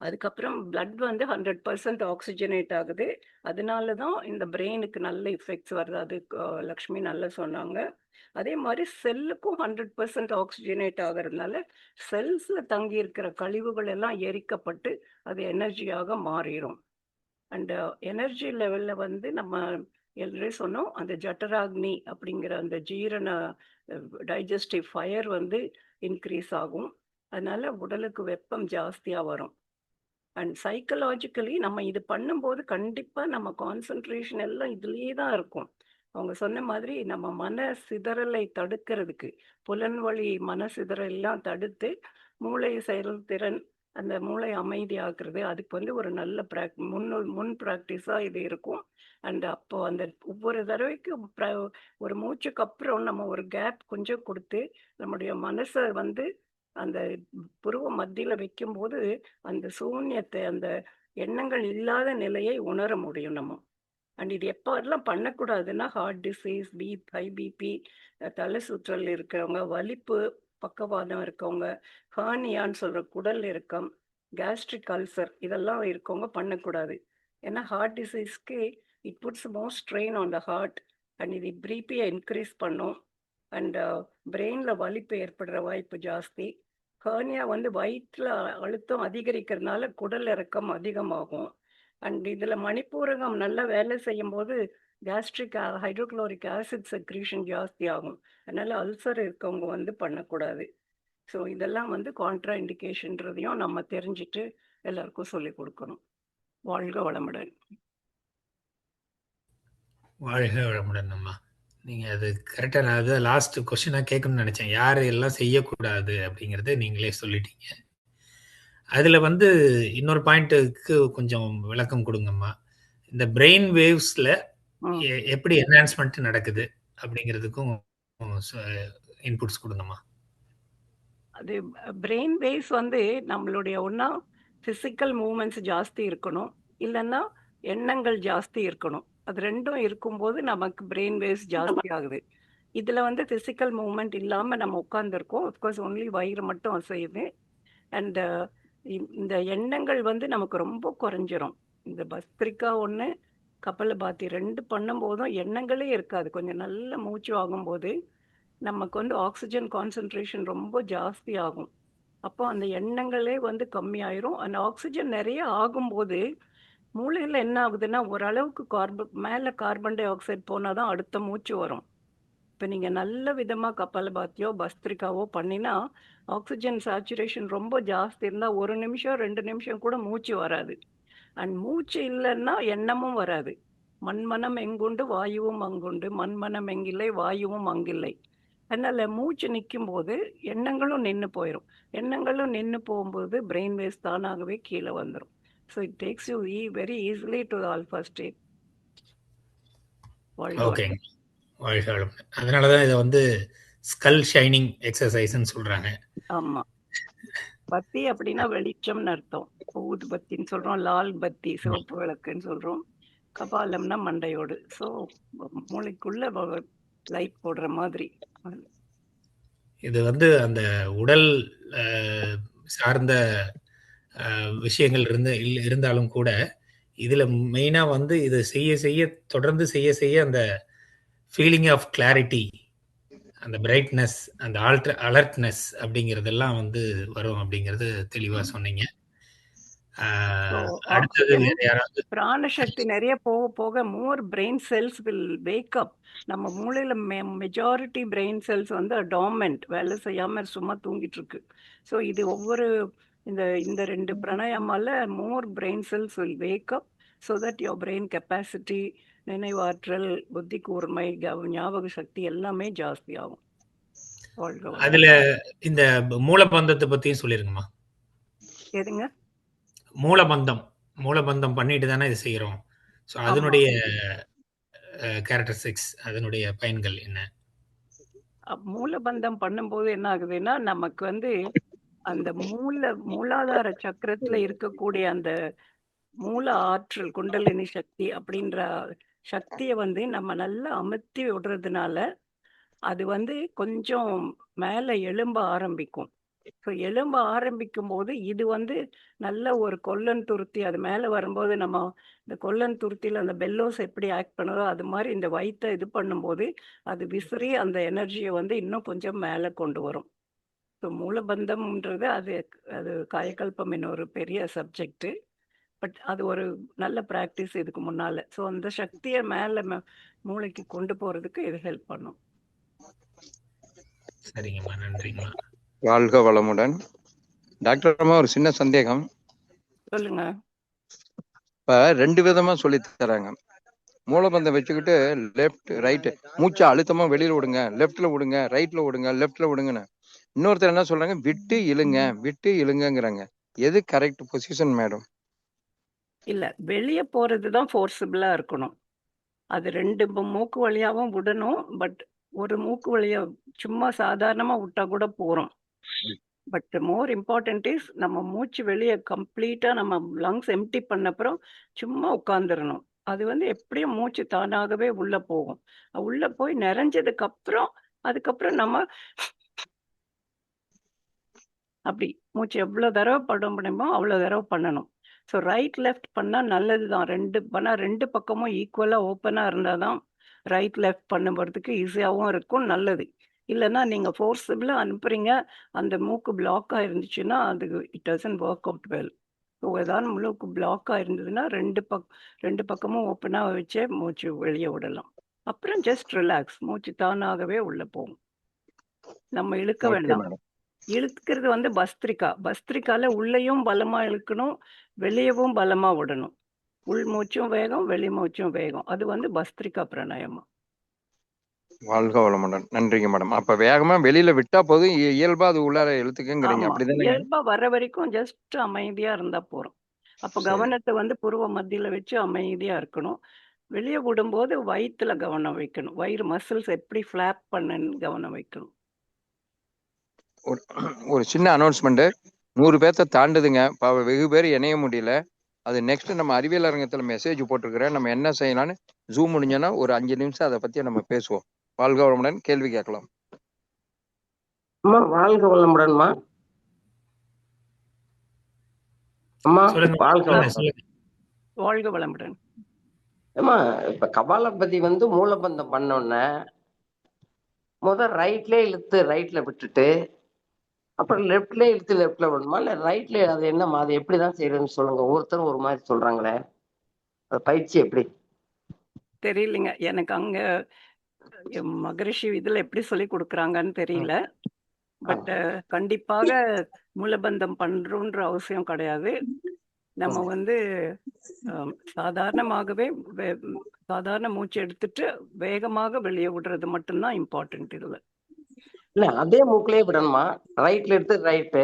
அதுக்கப்புறம் பிளட் வந்து 100% ஆக்ஸிஜனேட் ஆகுது. அதனால தான் இந்த பிரெயினுக்கு நல்ல எஃபெக்ட்ஸ் வருது. அது லக்ஷ்மி நல்லா சொன்னாங்க. அதே மாரி செல்லுக்கும் 100% ஆக்ஸிஜனேட் ஆகுறதுனால, செல்ஸ்ல தங்கி இருக்கிற கழிவுகள் எல்லாம் எரிக்கப்பட்டு, அது எனர்ஜியாக மாறிரும். அண்ட் எனர்ஜி லெவல்ல வந்து நம்ம ஏற்கனவே சொன்னோம். அந்த ஜಠராக்னி அப்படிங்கிற அந்த ஜீரண டைஜஸ்டிவ் ஃபயர் வந்து இன்கிரீஸ் ஆகும். அதனால உடலுக்கு வெப்பம் ஜாஸ்தியா வரும். அண்ட் சைக்கலாஜிக்கலி நம்ம இது பண்ணும்போது கண்டிப்பா நம்ம கான்சன்ட்ரேஷன் எல்லாம் இதுலயே தான் இருக்கும். அவங்க சொன்ன மாதிரி நம்ம மன சிதறலை தடுக்கிறதுக்கு, புலன்வழி மன சிதறல் எல்லாம் தடுத்து, மூளை செயல்திறன், அந்த மூளை அமைதியாக்குறது, அதுக்கு வந்து ஒரு நல்ல முன் பிராக்டிஸா இது இருக்கும். அண்ட் அப்போ அந்த ஒவ்வொரு தடவைக்கும் ஒரு மூச்சுக்கு அப்புறம் நம்ம ஒரு கேப் கொஞ்சம் குடுத்து, நம்முடைய மனச வந்து அந்த புருவ மத்தியில வைக்கும்போது, அந்த சூன்யத்தை, அந்த எண்ணங்கள் இல்லாத நிலையை உணர முடியும் நம்ம. அண்ட் இது எப்போலாம் பண்ணக்கூடாதுன்னா, ஹார்ட் டிசீஸ், ஹை பிபி, தலை சுற்றல் இருக்கிறவங்க, வலிப்பு, பக்கவாதம் இருக்கவங்க, ஹெர்னியான்னு சொல்ற குடல் இறுக்கம், கேஸ்ட்ரிக் அல்சர் இதெல்லாம் இருக்கவங்க பண்ணக்கூடாது. ஏன்னா ஹார்ட் டிசீஸ்க்கு it puts more strain on the heart. And இது பிபியை இன்க்ரீஸ் பண்ணும். அண்ட் பிரெயின்ல வலிப்பு ஏற்படுற வாய்ப்பு ஜாஸ்தி. ஹெர்னியா வந்து வயிற்றுல அழுத்தம் அதிகரிக்கிறதுனால குடல் இறக்கம் அதிகமாகும். அண்ட் இதுல மணிப்பூரகம் நல்லா வேலை செய்யும்போது கேஸ்ட்ரிக் ஹைட்ரோகுளோரிக் ஆசிட் செக்ரீஷன் ஜாஸ்தி ஆகும். அதனால அல்சர் இருக்கவங்க வந்து பண்ணக்கூடாது. ஸோ இதெல்லாம் வந்து கான்ட்ரா இண்டிகேஷன்றதையும் நம்ம தெரிஞ்சுட்டு எல்லாருக்கும் சொல்லிக் கொடுக்கணும். வாழ்க வளமுடன். வாழ்க வளமுடன் அம்மா. நீங்க அது கரெக்டா, நான் அது லாஸ்ட் கொஸ்டினா கேட்கணும்னு நினைச்சேன். யாரு எல்லாம் செய்யக்கூடாது அப்படிங்கறத நீங்களே சொல்லிட்டீங்க. அதுல வந்து இன்னொரு பாயிண்ட்டுக்கு கொஞ்சம் விளக்கம் கொடுங்கம்மா. இந்த பிரெயின் வேவ்ஸ்ல ம். எப்படி என்ஹான்ஸ்மெண்ட் நடக்குது அப்படிங்கிறதுக்கும் இன்புட்ஸ் கொடுங்கம்மா. அது பிரெயின் வேவ்ஸ் வந்து நம்மளுடைய ஒண்ணா பிசிக்கல் மூவ்மெண்ட்ஸ் ஜாஸ்தி இருக்கணும். இல்லன்னா எண்ணங்கள் ஜாஸ்தி இருக்கணும். அது 2ம் இருக்கும்போது நமக்கு பிரெயின் வேவ்ஸ் ஜாஸ்தி ஆகுது. இதுல வந்து பிசிக்கல் மூவ்மெண்ட் இல்லாம நம்ம உட்கார்ந்துருக்கோம். ஆஃப்கோர்ஸ் ஒன்லி வயிறு மட்டும் அசையுது. அண்ட் இந்த எண்ணங்கள் வந்து நமக்கு ரொம்ப குறைஞ்சிரும். இந்த பஸ்திரிக்கா 1, கபாலபாதி 2 பண்ணும்போதும் எண்ணங்களே இருக்காது. கொஞ்சம் நல்ல மூச்சு வாங்கும்போது நமக்கு வந்து ஆக்ஸிஜன் கான்சன்ட்ரேஷன் ரொம்ப ஜாஸ்தி ஆகும். அப்போ அந்த எண்ணங்களே வந்து கம்மியாயிரும். அந்த ஆக்ஸிஜன் நெறைய ஆகும்போது, மூளையில என்ன ஆகுதுன்னா, ஓரளவுக்கு மேல கார்பன் டை ஆக்சைடு போனா தான் அடுத்த மூச்சு வரும். இப்போ நீங்கள் நல்ல விதமாக கபாலபாத்தியோ பஸ்திரிக்காவோ பண்ணினா ஆக்சிஜன் சேச்சுரேஷன் ரொம்ப ஜாஸ்தி இருந்தால் 1 நிமிஷம் 2 நிமிஷம் கூட மூச்சு வராது. அண்ட் மூச்சு இல்லைன்னா எண்ணமும் வராது. மண்மனம் எங்குண்டு வாயுவும் அங்குண்டு, மண்மனம் எங்கில்லை வாயுவும் அங்கில்லை. அதனால மூச்சு நிற்கும் போது எண்ணங்களும் நின்று போயிடும். எண்ணங்களும் நின்று போகும்போது பிரெயின் வேவ்ஸ் தானாகவே கீழே வந்துடும். So it takes you very easily to alpha state. ஓகேங்க, வாழ்க வளமுடன். அதனால தான் இதை வந்து ஸ்கல் ஷைனிங் எக்ஸசைஸ்ன்னு சொல்கிறாங்க. ஆமாம், பத்தி அப்படின்னா வெளிச்சம்னு அர்த்தம். ஊது பத்தின்னு சொல்கிறோம், லால் பத்தி சிவப்பு விளக்குன்னு சொல்கிறோம், கபாலம்னா மண்டையோடு. ஸோ மூளைக்குள்ள லைட் போடுற மாதிரி. இது வந்து அந்த உடல் சார்ந்த விஷயங்கள் இருந்தாலும் கூட இதில் மெயினாக வந்து இது செய்ய தொடர்ந்து செய்ய அந்த ஃபீலிங் ஆஃப் கிளாரிட்டி, அந்த பிரைட்னஸ், அந்த அலர்ட்னஸ் அப்படிங்கிறதெல்லாம் வந்து வரும் அப்படிங்கிறது தெளிவாக சொன்னீங்க. அடுத்தது யாராவது? பிராணசக்தி நிறைய போக போக more brain cells will wake up. நம்ம மூளையில மெஜாரிட்டி பிரெயின் செல்ஸ் வந்து டார்மெண்ட், வேலை செய்யாம சும்மா தூங்கிட்டு இருக்கு. ஸோ இது ஒவ்வொரு இந்த 2 பிராணாயாமால more brain cells will wake up so that your brain capacity, நினைவாற்றல், புத்தி கூர்மை, ஞாபக சக்தி எல்லாமே ஜாஸ்தி ஆகும். அதுல இந்த மூலபந்தத்தை பத்தியும் சொல்லிருங்கம்மா. எதுங்க? மூலபந்தம் பண்ணிட்டு தானே இது செய்யறோம். ஸோ அதனுடைய கேரக்டரிஸ்டிக்ஸ், அதனுடைய பயன்கள் என்ன? மூலபந்தம் பண்ணும்போது என்ன ஆகுதுன்னா, நமக்கு வந்து அந்த மூலாதார சக்கரத்துல இருக்கக்கூடிய அந்த மூல ஆற்றல், குண்டலினி சக்தி அப்படின்ற சக்தியை வந்து நம்ம நல்லா அமர்த்தி விடுறதுனால அது வந்து கொஞ்சம் மேலே எழும்ப ஆரம்பிக்கும். ஸோ எழும்ப ஆரம்பிக்கும் போது இது வந்து நல்ல ஒரு கொல்லன் துருத்தி, அது மேலே வரும்போது நம்ம இந்த கொல்லன் துருத்தியில் அந்த பெல்லோஸ் எப்படி ஆக்ட் பண்ணுதோ அது மாதிரி இந்த வயிற்றை இது பண்ணும்போது அது விசிறி அந்த எனர்ஜியை வந்து இன்னும் கொஞ்சம் மேலே கொண்டு வரும். ஸோ மூலபந்தம்ன்றது அது அது காயக்கல்பம் ஒரு பெரிய சப்ஜெக்டு. பட் அது ஒரு நல்ல ப்ராக்டிஸ் இதுக்கு முன்னால். ஸோ அந்த சக்தியை மேலே மூளைக்கு கொண்டு போகிறதுக்கு இது ஹெல்ப் பண்ணும். சரிங்கம்மா, நன்றிங்கம்மா. வாழ்க வளமுடன். டாக்டர் அம்மா, ஒரு சின்ன சந்தேகம். சொல்லுங்க. இப்ப 2 விதமா சொல்லி தராங்க. மூலபந்தம் வச்சுக்கிட்டு லெஃப்ட் ரைட் மூச்சை அழுத்தமா வெளியில விடுங்க, லெஃப்ட்ல விடுங்க, ரைட்ல விடுங்க, லெஃப்ட்ல விடுங்கன்னு. இன்னொருத்தர் என்ன சொல்றாங்க, விட்டு இழுங்கங்கிறாங்க. எது கரெக்ட் பொசிஷன் மேடம்? இல்ல, வெளியே போறது தான் ஃபோர்ஸபிளா இருக்கணும். அது 2 மூக்கு வழியாவும் விடணும். பட் ஒரு மூக்கு வழியா சும்மா சாதாரணமா விட்டா கூட போறோம். பட் மோர் இம்பார்ட்டன்ட் இஸ் நம்ம மூச்சு வெளியே கம்ப்ளீட்டா நம்ம லங்ஸ் எம்டி பண்ண அப்புறம் சும்மா உட்காந்துடணும். அது வந்து எப்படியும் மூச்சு தானாகவே உள்ள போகும். உள்ள போய் நிறைஞ்சதுக்கு அப்புறம் அதுக்கப்புறம் நம்ம அப்படி மூச்சு எவ்வளோ தடவை பட முடியுமோ அவ்வளோ தடவை பண்ணணும். ஸோ ரைட் லெஃப்ட் பண்ணால் நல்லது தான். ஆனால் 2 பக்கமும் ஈக்குவலாக ஓப்பனாக இருந்தால் தான் ரைட் லெஃப்ட் பண்ணுறதுக்கு ஈஸியாகவும் இருக்கும், நல்லது. இல்லைன்னா நீங்கள் ஃபோர்ஸபிளாக அனுப்புகிறீங்க, அந்த மூக்கு பிளாக்காக இருந்துச்சுன்னா அது it doesn't work out well. So ஏதாவது மூக்கு பிளாக்காக இருந்ததுன்னா 2 பக்கமும் ஓப்பனாக வச்சே மூச்சு வெளியே விடலாம். அப்புறம் ஜஸ்ட் ரிலாக்ஸ், மூச்சு தானாகவே உள்ளே போகும், நம்ம இழுக்க வேண்டாம். இழுக்கிறது வந்து பஸ்திரிக்கால உள்ளேயும் பலமா இழுக்கணும், வெளியவும் பலமா விடணும். உள் மூச்சும் வேகம், வெளி மூச்சும் வேகம். அது வந்து பஸ்திரிக்கா பிராணாயாமம். வாழ்க வளமுடன். நன்றிங்க மேடம். அப்ப வேகமா வெளியில விட்டா போதும், இயல்பா அது உள்ளார இழுத்துக்குங்கிறீங்க, அப்படிதானே? இயல்பா வர வரைக்கும் ஜஸ்ட் அமைதியா இருந்தா போறோம். அப்ப கவனத்தை வந்து புருவ மத்தியில வச்சு அமைதியா இருக்கணும். வெளியே விடும்போது வயிற்றுல கவனம் வைக்கணும். வயிறு மசில்ஸ் எப்படி ஃபிளாப் பண்ணுன்னு கவனம் வைக்கணும். ஒரு சின்ன அனௌன்ஸ்மெண்ட், 100 பேர்த்த தாண்டுதுங்க. வெகு பேர் இணைய முடியல. அது நெக்ஸ்ட் நம்ம அறிவியல் அரங்கத்துல மெசேஜ் போட்டிருக்கிறேன். நம்ம என்ன செய்யலாம்னு ஜூம் முடிஞ்சோன்னா ஒரு 5 நிமிஷம் அதை பத்தி நம்ம பேசுவோம். வாழ்க வளமுடன். கேள்வி கேட்கலாம். அம்மா வாழ்க வளமுடன்மா. அம்மா வாழ்க வளமுடன். அம்மா, இப்ப கபாலபதி வந்து மூலபந்தம் பண்ணோன்னே முதல் ரைட்ல இழுத்து ரைட்ல விட்டுட்டு அப்புறம் லெஃப்ட்ல இழுத்து லெஃப்ட்ல விடணுமா, இல்ல ரைட்ல? அது என்னம்மா, அது எப்படிதான் செய்யறதுன்னு சொல்லுங்க. ஒவ்வொருத்தரும் ஒரு மாதிரி சொல்றாங்களே, அது பயிற்சி எப்படி? தெரியலைங்க எனக்கு. அங்க மகரிஷி இதுல எப்படி சொல்லி கொடுக்குறாங்கன்னு தெரியல. பட் கண்டிப்பாக மூலபந்தம் பண்றோன்ற அவசியம் கிடையாது. நம்ம வந்து சாதாரணமாகவே சாதாரண மூச்சு எடுத்துட்டு வேகமாக வெளியே விடுறது மட்டும்தான் இம்பார்ட்டன்ட் இதுல. இல்ல அதே மூக்கிலே விடணுமா? ரைட்ல எடுத்து ரைட்டு,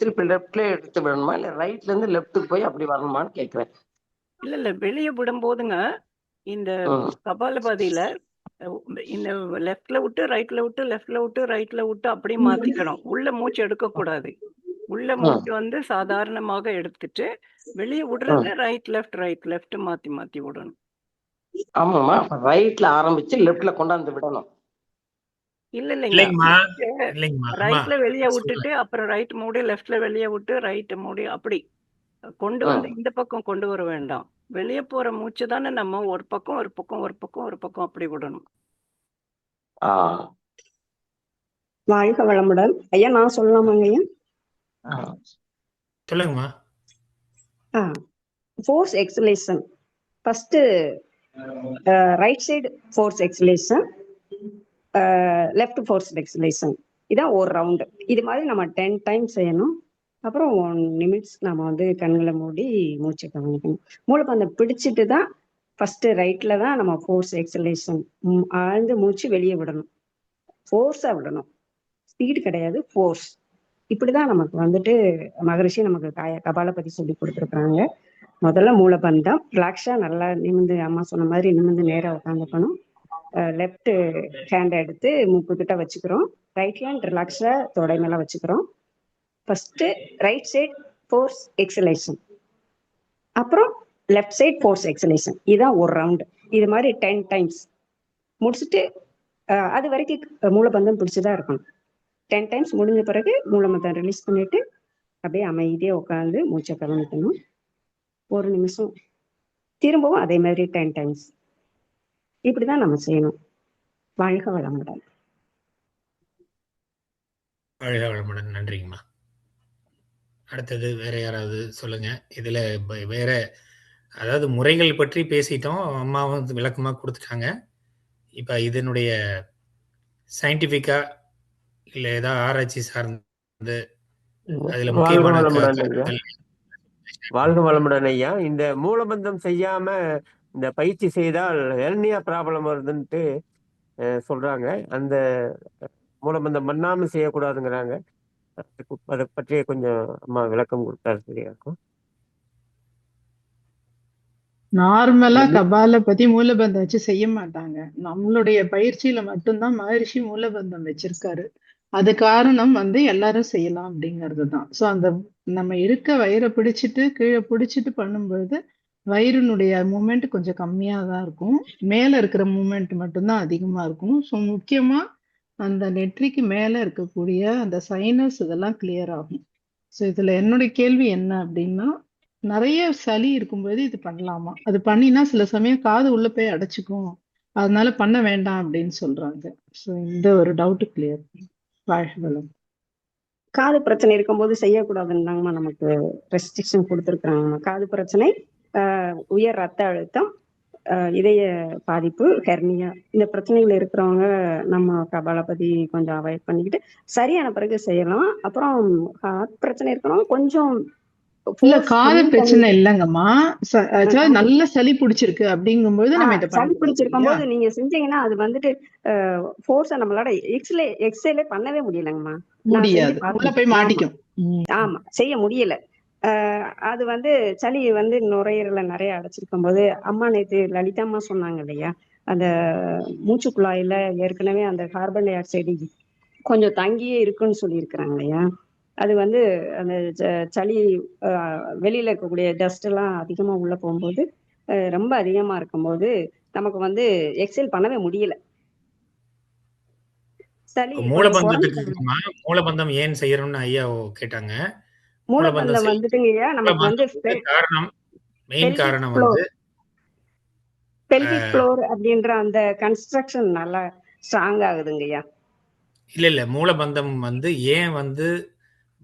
திருப்பி லெஃப்ட்ல எடுத்து விடணுமா? இல்ல ரைட்ல இருந்து லெஃப்ட்டுக்கு போய் அப்படி வரணுமான்னு கேக்குறேன். இல்ல வெளியே விடும்போதுங்க இந்த கபாலபாதியில இந்த லெஃப்ட்ல விட்டு ரைட்ல விட்டு லெஃப்ட்ல விட்டு ரைட்ல விட்டு அப்படி மாத்திக்கணும். உள்ள மூச்சு எடுக்க கூடாது. உள்ள மூச்சு வந்து சாதாரணமாக எடுத்துட்டு வெளியே விடுறது ரைட் லெஃப்ட் மாத்தி மாத்தி விடணும். ஆமாமா, ரைட்ல ஆரம்பிச்சு லெஃப்ட்ல கொண்டாந்து விடணும். இல்லைங்க இல்லைங்கம்மா ரைட்ல வெளியே விட்டுட்டு அப்புறம் ரைட் மூடி லெஃப்ட்ல வெளியே விட்டு ரைட் மூடி அப்படி கொண்டு வந்து இந்த பக்கம் கொண்டு வர வேண்டாம். வெளியே போற மூச்சு தானே நம்ம ஒரு பக்கம் ஒரு பக்கம் ஒரு பக்கம் ஒரு பக்கம் அப்படி விடணும். வாழ்க வளமுடன் ஐயா. நான் சொல்லலாமாங்க ஐயா? சொல்லுங்கம்மா. Force exhalation first right side force exhalation, left force exhalation. இதான் ஒரு ரவுண்டு. இது மாதிரி நம்ம 10 டைம்ஸ் செய்யணும். அப்புறம் 1 நிமிட்ஸ் நம்ம வந்து கண்களை மூடி மூச்சை கவனிக்கணும். மூலப்பந்தம் பிடிச்சிட்டு தான் ஃபர்ஸ்ட் ரைட்ல தான் நம்ம ஃபோர்ஸ் எக்ஸலேஷன் ஆழ்ந்து மூச்சு வெளியே விடணும். ஃபோர்ஸா விடணும், ஸ்பீடு கிடையாது, ஃபோர்ஸ். இப்படிதான் நமக்கு வந்துட்டு மகரிஷி நமக்கு கபாலபதி சொல்லி கொடுத்துருக்காங்க. முதல்ல மூலபந்தம் ரிலாக்ஸா நல்லா நிமிந்து, அம்மா சொன்ன மாதிரி நிமிந்து நேராக உட்காந்துக்கணும். லெஃப்ட் ஹேண்ட் எடுத்து மூக்கு கிட்ட வச்சுக்கிறோம். ரைட் ஹேண்ட் ரிலாக்ஸா தொடை மேல வச்சுக்கிறோம். First right side force exhalation, அப்புறம் லெஃப்ட் சைட் ஃபோர்ஸ் எக்ஸலேஷன். இதுதான் ஒரு ரவுண்டு. இது மாதிரி 10 டைம்ஸ் முடிச்சுட்டு அது வரைக்கும் மூலபந்தம் பிடிச்சுதான் இருக்கணும். 10 டைம்ஸ் முடிஞ்ச பிறகு மூலபந்தம் ரிலீஸ் பண்ணிட்டு அப்படியே அமைதியா உட்காந்து மூச்சை கவனிக்கணும். 1 நிமிஷம் திரும்பவும் அதே மாதிரி 10 டைம்ஸ். இப்படிதான் நம்ம செய்யணும். வாழ்க வளமுடன். வாழ்க வளமுடன். நன்றிங்கம்மா. அடுத்தது வேற யாராவது சொல்லுங்க. இதுல வேற அதாவது முறைகள் பற்றி பேசிட்டோம், அம்மாவும் விளக்கமா கொடுத்துட்டாங்க. இப்ப இதனுடைய சயின்டிபிக்கா இல்ல ஏதாவது ஆராய்ச்சி சார்ந்து அதுல முக்கியமான வாழ்க வளமுடன் ஐயா. இந்த மூலபந்தம் செய்யாம இந்த பயிற்சி செய்தால் ஹெர்னியா ப்ராப்ளம் வருதுன்ட்டு சொல்றாங்க. அந்த மூலபந்தம் பண்ணாம செய்யக்கூடாதுங்கிறாங்க. அதை பற்றிய கொஞ்சம் அம்மா விளக்கம் கொடுத்தா சரியா இருக்கும். நார்மலா கபாலபதி மூலபந்தம் வச்சு செய்ய மாட்டாங்க. நம்மளுடைய பயிற்சியில மட்டும்தான் மகரிஷி மூலபந்தம் வச்சிருக்காரு. அது காரணம் வந்து எல்லாரும் செய்யலாம் அப்படிங்கிறது தான். ஸோ அந்த நம்ம இருக்க வயிறை பிடிச்சிட்டு கீழே பிடிச்சிட்டு பண்ணும்போது வயிறுனுடைய மூமெண்ட் கொஞ்சம் கம்மியா தான் இருக்கும். மேல இருக்கிற மூமெண்ட் மட்டும்தான் அதிகமா இருக்கும். ஸோ முக்கியமா அந்த நெற்றிக்கு மேல இருக்கக்கூடிய அந்த சைனஸ் இதெல்லாம் கிளியர் ஆகும். ஸோ இதுல என்னுடைய கேள்வி என்ன அப்படின்னா, நிறைய சளி இருக்கும்போது இது பண்ணலாமா? அது பண்ணினா சில சமயம் காது உள்ள போய் அடைச்சிக்கும், அதனால பண்ண வேண்டாம் அப்படின்னு சொல்றாங்க. ஸோ இந்த ஒரு டவுட் கிளியர். வாழ்க. காது பிரச்சனை இருக்கும்போது செய்யக்கூடாதுன்னு தாங்கம்மா நமக்கு ரெஸ்ட்ரிக்ஷன் கொடுத்துருக்குறாங்கம்மா. காது பிரச்சனை, உயர் ரத்த அழுத்தம், இதய பாதிப்பு, ஹெர்னியா, இந்த பிரச்சனைகள் இருக்கிறவங்க நம்ம கபாலபதி கொஞ்சம் அவாய்ட் பண்ணிக்கிட்டு சரியான பிறகு செய்யலாம். அப்புறம் ஹார்ட் பிரச்சனை இருக்கிறவங்க கொஞ்சம் இல்ல காது பிரச்சனை இல்லங்கம்மா, நல்ல சளி பிடிச்சிருக்கு அப்படிங்கும்போது நம்ம இதை சளி பிடிச்சிருக்கும் போது நீங்க செஞ்சீங்கன்னா அது வந்துட்டு ஃபோர்ஸா நம்மளோட எக்ஸலே பண்ணவே முடியலங்கம்மா. முடியாது, உள்ள போய் மாட்டிக்கும். ஆமா, செய்ய முடியல. அது வந்து சளி வந்து நுரையீரல நிறைய அடைச்சிருக்கும் போது, அம்மா நேற்று லலிதா அம்மா சொன்னாங்க இல்லையா, அந்த மூச்சு குழாயில ஏற்கனவே அந்த கார்பன் டை ஆக்சைடு கொஞ்சம் தங்கியே இருக்குன்னு சொல்லியிருக்கிறாங்க இல்லையா. அது வந்து அந்த சளி வெளியில இருக்கக்கூடிய டஸ்ட் எல்லாம் அதிகமா உள்ள போகும்போது, ரொம்ப அதிகமா இருக்கும்போது நமக்கு வந்து எக்ஸேல் பண்ணவே முடியல. சளி மூலபந்தம் ஏன் செய்யறோம்னு ஐயா கேட்டாங்க. மூலபந்தம் வந்துட்டுங்கய்யா நமக்கு வந்து மெயின் காரணம் வந்து பெல்விக் ஃப்ளோர் அப்படின்ற அந்த கன்ஸ்ட்ரக்ஷன் நல்லா ஸ்ட்ராங் ஆகுதுங்கய்யா. இல்ல மூலபந்தம் வந்து ஏன் வந்து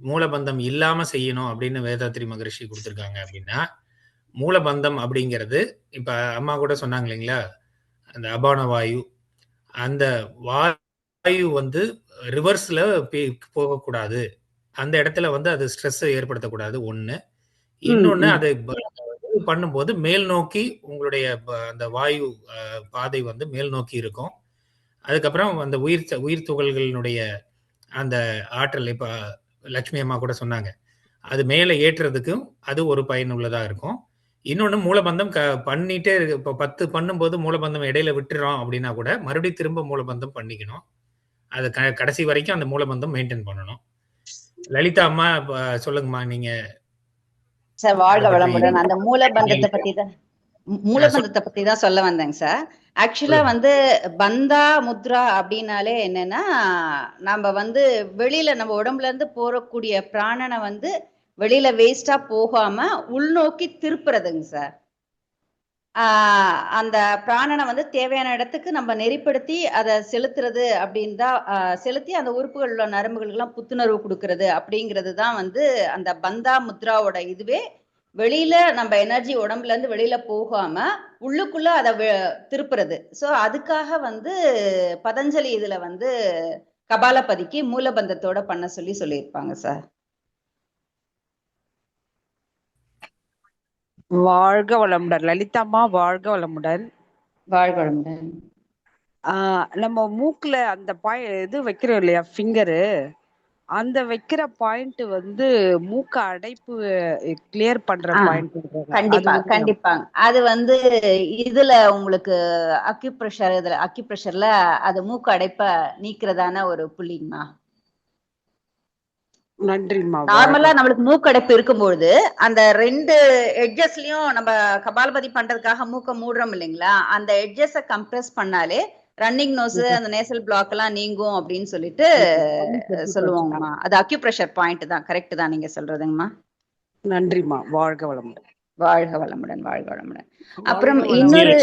மூலபந்தம் இல்லாம செய்யணும் அப்படின்னு வேதாத்ரி மகரிஷி கொடுத்துருக்காங்க அப்படின்னா, மூலபந்தம் அப்படிங்கிறது இப்ப அம்மா கூட சொன்னாங்க இல்லைங்களா, அந்த அபான வாயு அந்த வாயு வந்து ரிவர்ஸ்ல போகக்கூடாது. அந்த இடத்துல வந்து அது ஸ்ட்ரெஸ் ஏற்படுத்தக்கூடாது ஒண்ணு. இன்னொன்னு அதை பண்ணும்போது மேல் நோக்கி உங்களுடைய அந்த வாயு பாதை வந்து மேல் நோக்கி இருக்கும். அதுக்கப்புறம் அந்த உயிர் துகள்களினுடைய அந்த ஆற்றல் இப்ப லட்சுமி அம்மா கூட சொன்னாங்க, அது மேலே ஏற்றுறதுக்கும் அது ஒரு பயனுள்ளதா இருக்கும். இன்னொன்னு மூலபந்தம் பண்ணிட்டே இருக்கு. இப்போ 10 பண்ணும்போது மூலபந்தம் இடையில விட்டுறோம் அப்படின்னா கூட மறுபடியும் திரும்ப மூலபந்தம் பண்ணிக்கணும். அது கடைசி வரைக்கும் அந்த மூலபந்தம் மெயின்டைன் பண்ணணும். லலிதா அம்மா சொல்லுங்கம்மா நீங்க. சார் வாழ்க வளமுடன். அந்த மூலபந்தத்தை பத்தி தான் சொல்ல வந்தேங்க சார். ஆக்சுவலா வந்து பந்தா முத்ரா அப்படின்னாலே என்னன்னா, நம்ம வந்து வெளியில நம்ம உடம்புல இருந்து போறக்கூடிய பிராணனை வந்து வெளியில வேஸ்டா போகாம உள்நோக்கி திருப்புறதுங்க சார். அந்த பிராணனை வந்து தேவையான இடத்துக்கு நம்ம நெறிப்படுத்தி அதை செலுத்துறது அப்படின்னு தான், செலுத்தி அந்த உறுப்புகள் உள்ள நரம்புகளுக்கெல்லாம் புத்துணர்வு கொடுக்கறது அப்படிங்கிறது தான் வந்து அந்த பந்தா முத்ராவோட இதுவே. வெளியில நம்ம எனர்ஜி உடம்புல இருந்து வெளியில போகாம உள்ளுக்குள்ள அதை திருப்புறது. ஸோ அதுக்காக வந்து பதஞ்சலி இதுல வந்து கபாலபதிக்கு மூலபந்தத்தோட பண்ண சொல்லியிருப்பாங்க சார். வாழ்க வளமுடன் லலிதாம்மா. வாழ்க வளமுடன். வாழ்க வளமுடன். நம்ம மூக்குல அந்த இது வைக்கிறோம் இல்லையா, ஃபிங்கரு, அந்த வைக்கிற பாயிண்ட் வந்து மூக்க அடைப்பு கிளியர் பண்ற பாயிண்ட். கண்டிப்பா அது வந்து இதுல உங்களுக்கு அக்யூப்ரெஷர்ல அது மூக்கு அடைப்ப நீக்கிறதான ஒரு புள்ளிங்கம்மா. நன்றிம்மா. நார்மலா நம்மளுக்கு மூக்கடைப்பு இருக்கும்போது அந்த 2 எட்ஜஸ்லயும் நம்ம கபாலபதி பண்றதுக்காக மூக்க மூடுறோம் இல்லைங்களா, அந்த எட்ஜஸ கம்ப்ரஸ் பண்ணாலே ரன்னிங் நோஸ் அந்த நேசல் பிளாக் எல்லாம் நீங்கும் அப்படின்னு சொல்லிட்டு சொல்லுவாங்கம்மா. அது அக்யூப்ரெஷர் பாயிண்ட் தான். கரெக்ட் தான் நீங்க சொல்றதுங்கம்மா. நன்றிம்மா. வாழ்க வளமுடன். வாழ்க வளமுடன். வாழ்க வளமுடன். அப்புறம் இன்னொரு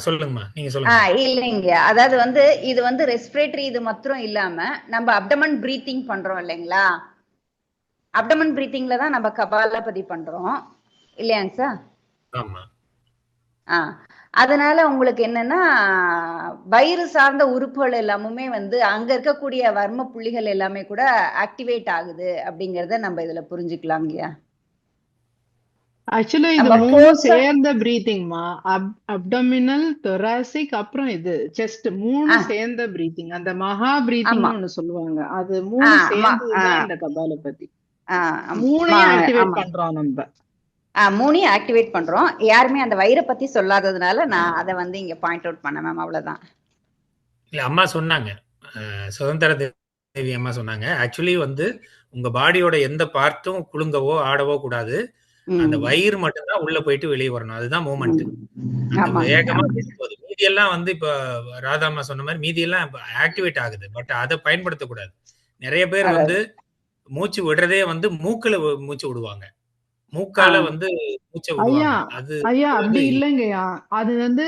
சொல்லுங்கம்மா, நீங்க சொல்லுங்க. இல்லைங்க, அதாவது வந்து இது வந்து ரெஸ்பிரேட்டரி இது மாத்திரம் இல்லாம நம்ம அப்டமன் பிரீத்திங் பண்றோம் இல்லைங்களா, அப்டமன் பிரீத்திங்ல தான் நம்ம கபாலபதி பண்றோம் இல்லையாங்க சார்? ஆமா. அதனால உங்களுக்கு என்னன்னா வயிறு சார்ந்த உறுப்புகள் எல்லாமே வந்து அங்க இருக்கக்கூடிய வர்ம புள்ளிகள் எல்லாமே கூட ஆக்டிவேட் ஆகுது அப்படிங்கறத நம்ம இதுல புரிஞ்சுக்கலாம் இல்லையா? ஆக்சுவலா இது 3 சேர்ந்த பிரீத்திங்மா. அப்டமினல், தொராசிக், அப்புறம் இது செஸ்ட் 3 சேர்ந்த பிரீத்திங். அந்த மகா பிரீத்திங் ஒன்னு சொல்லுவாங்க. அது 3 சேர்ந்ததுதான் இந்த கபாலபதி. 3 ஆக்டிவேட் பண்றோம் நம்ம. 3 ஆக்டிவேட் பண்றோம். யாருமே அந்த வயிறை பத்தி சொல்லாததுனால நான் அதை வந்து இங்க பாயிண்ட் அவுட் பண்ண மேம், அவ்வளவுதான். இல்ல அம்மா சொன்னாங்க, சுதந்திர தேவி அம்மா சொன்னாங்க, ஆக்சுவலி வந்து உங்க பாடியோட எந்த பார்ட்டும் குலுங்கவோ ஆடவோ கூடாது, அந்த வயிறு மட்டும்தான் உள்ள போயிட்டு வெளியே வரணும். அதுதான் மூமெண்ட். வேகமா போகுது. மீதி எல்லாம் வந்து இப்ப ராதாமா சொன்ன மாதிரி மீதி எல்லாம் ஆக்டிவேட் ஆகுது. பட் அதை பயன்படுத்தக்கூடாது. நிறைய பேர் வந்து மூச்சு விடுறதே வந்து மூக்குல மூச்சு விடுவாங்க, மூக்கால வந்து மூச்சை விடுவாங்க. அது ஐயா அப்படி இல்லைங்கய்யா. அது வந்து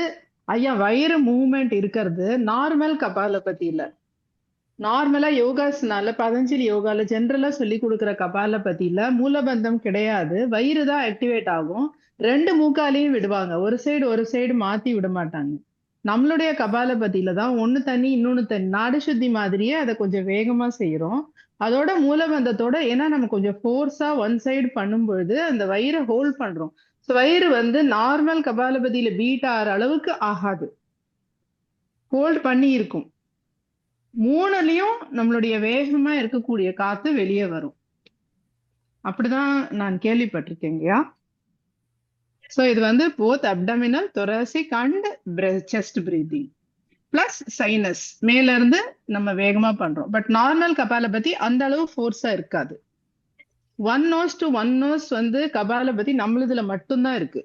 ஐயா வயிறு மூவ்மெண்ட் இருக்கிறது நார்மல் கபாலபதி இல்ல. நார்மலா யோகாஸ்னால பதஞ்சலி யோகால ஜென்ரலா சொல்லி கொடுக்குற கபாலபதியில மூலபந்தம் கிடையாது. வயிறு தான் ஆக்டிவேட் ஆகும். 2 மூக்காலையும் விடுவாங்க. ஒரு சைடு மாத்தி விட மாட்டாங்க. நம்மளுடைய கபாலபதியில தான் ஒண்ணு தண்ணி இன்னொன்னு தண்ணி, நாடி சுத்தி மாதிரியே அதை கொஞ்சம் வேகமா செய்யறோம். அதோட மூலபந்தத்தோட ஏன்னா நம்ம கொஞ்சம் ஃபோர்ஸா ஒன் சைடு பண்ணும்பொழுது அந்த வயிறை ஹோல்ட் பண்றோம். வயிறு வந்து நார்மல் கபாலபதியில பீட் ஆகிற அளவுக்கு ஆகாது, ஹோல்ட் பண்ணி இருக்கும். 3லயும் நம்மளுடைய வேகமா இருக்கக்கூடிய காத்து வெளியே வரும். அப்படிதான் நான் கேள்விப்பட்டிருக்கேங்கய்யா. சோ இது வந்து both abdominal, thoracic and chest breathing plus sinus மேல இருந்து நம்ம வேகமா பண்றோம். பட் நார்மல் கபாலபதி அந்த அளவு ஃபோர்ஸா இருக்காது. 1 nose to 1 nose வந்து கபாலபதி நம்மளதுல மட்டும்தான் இருக்கு.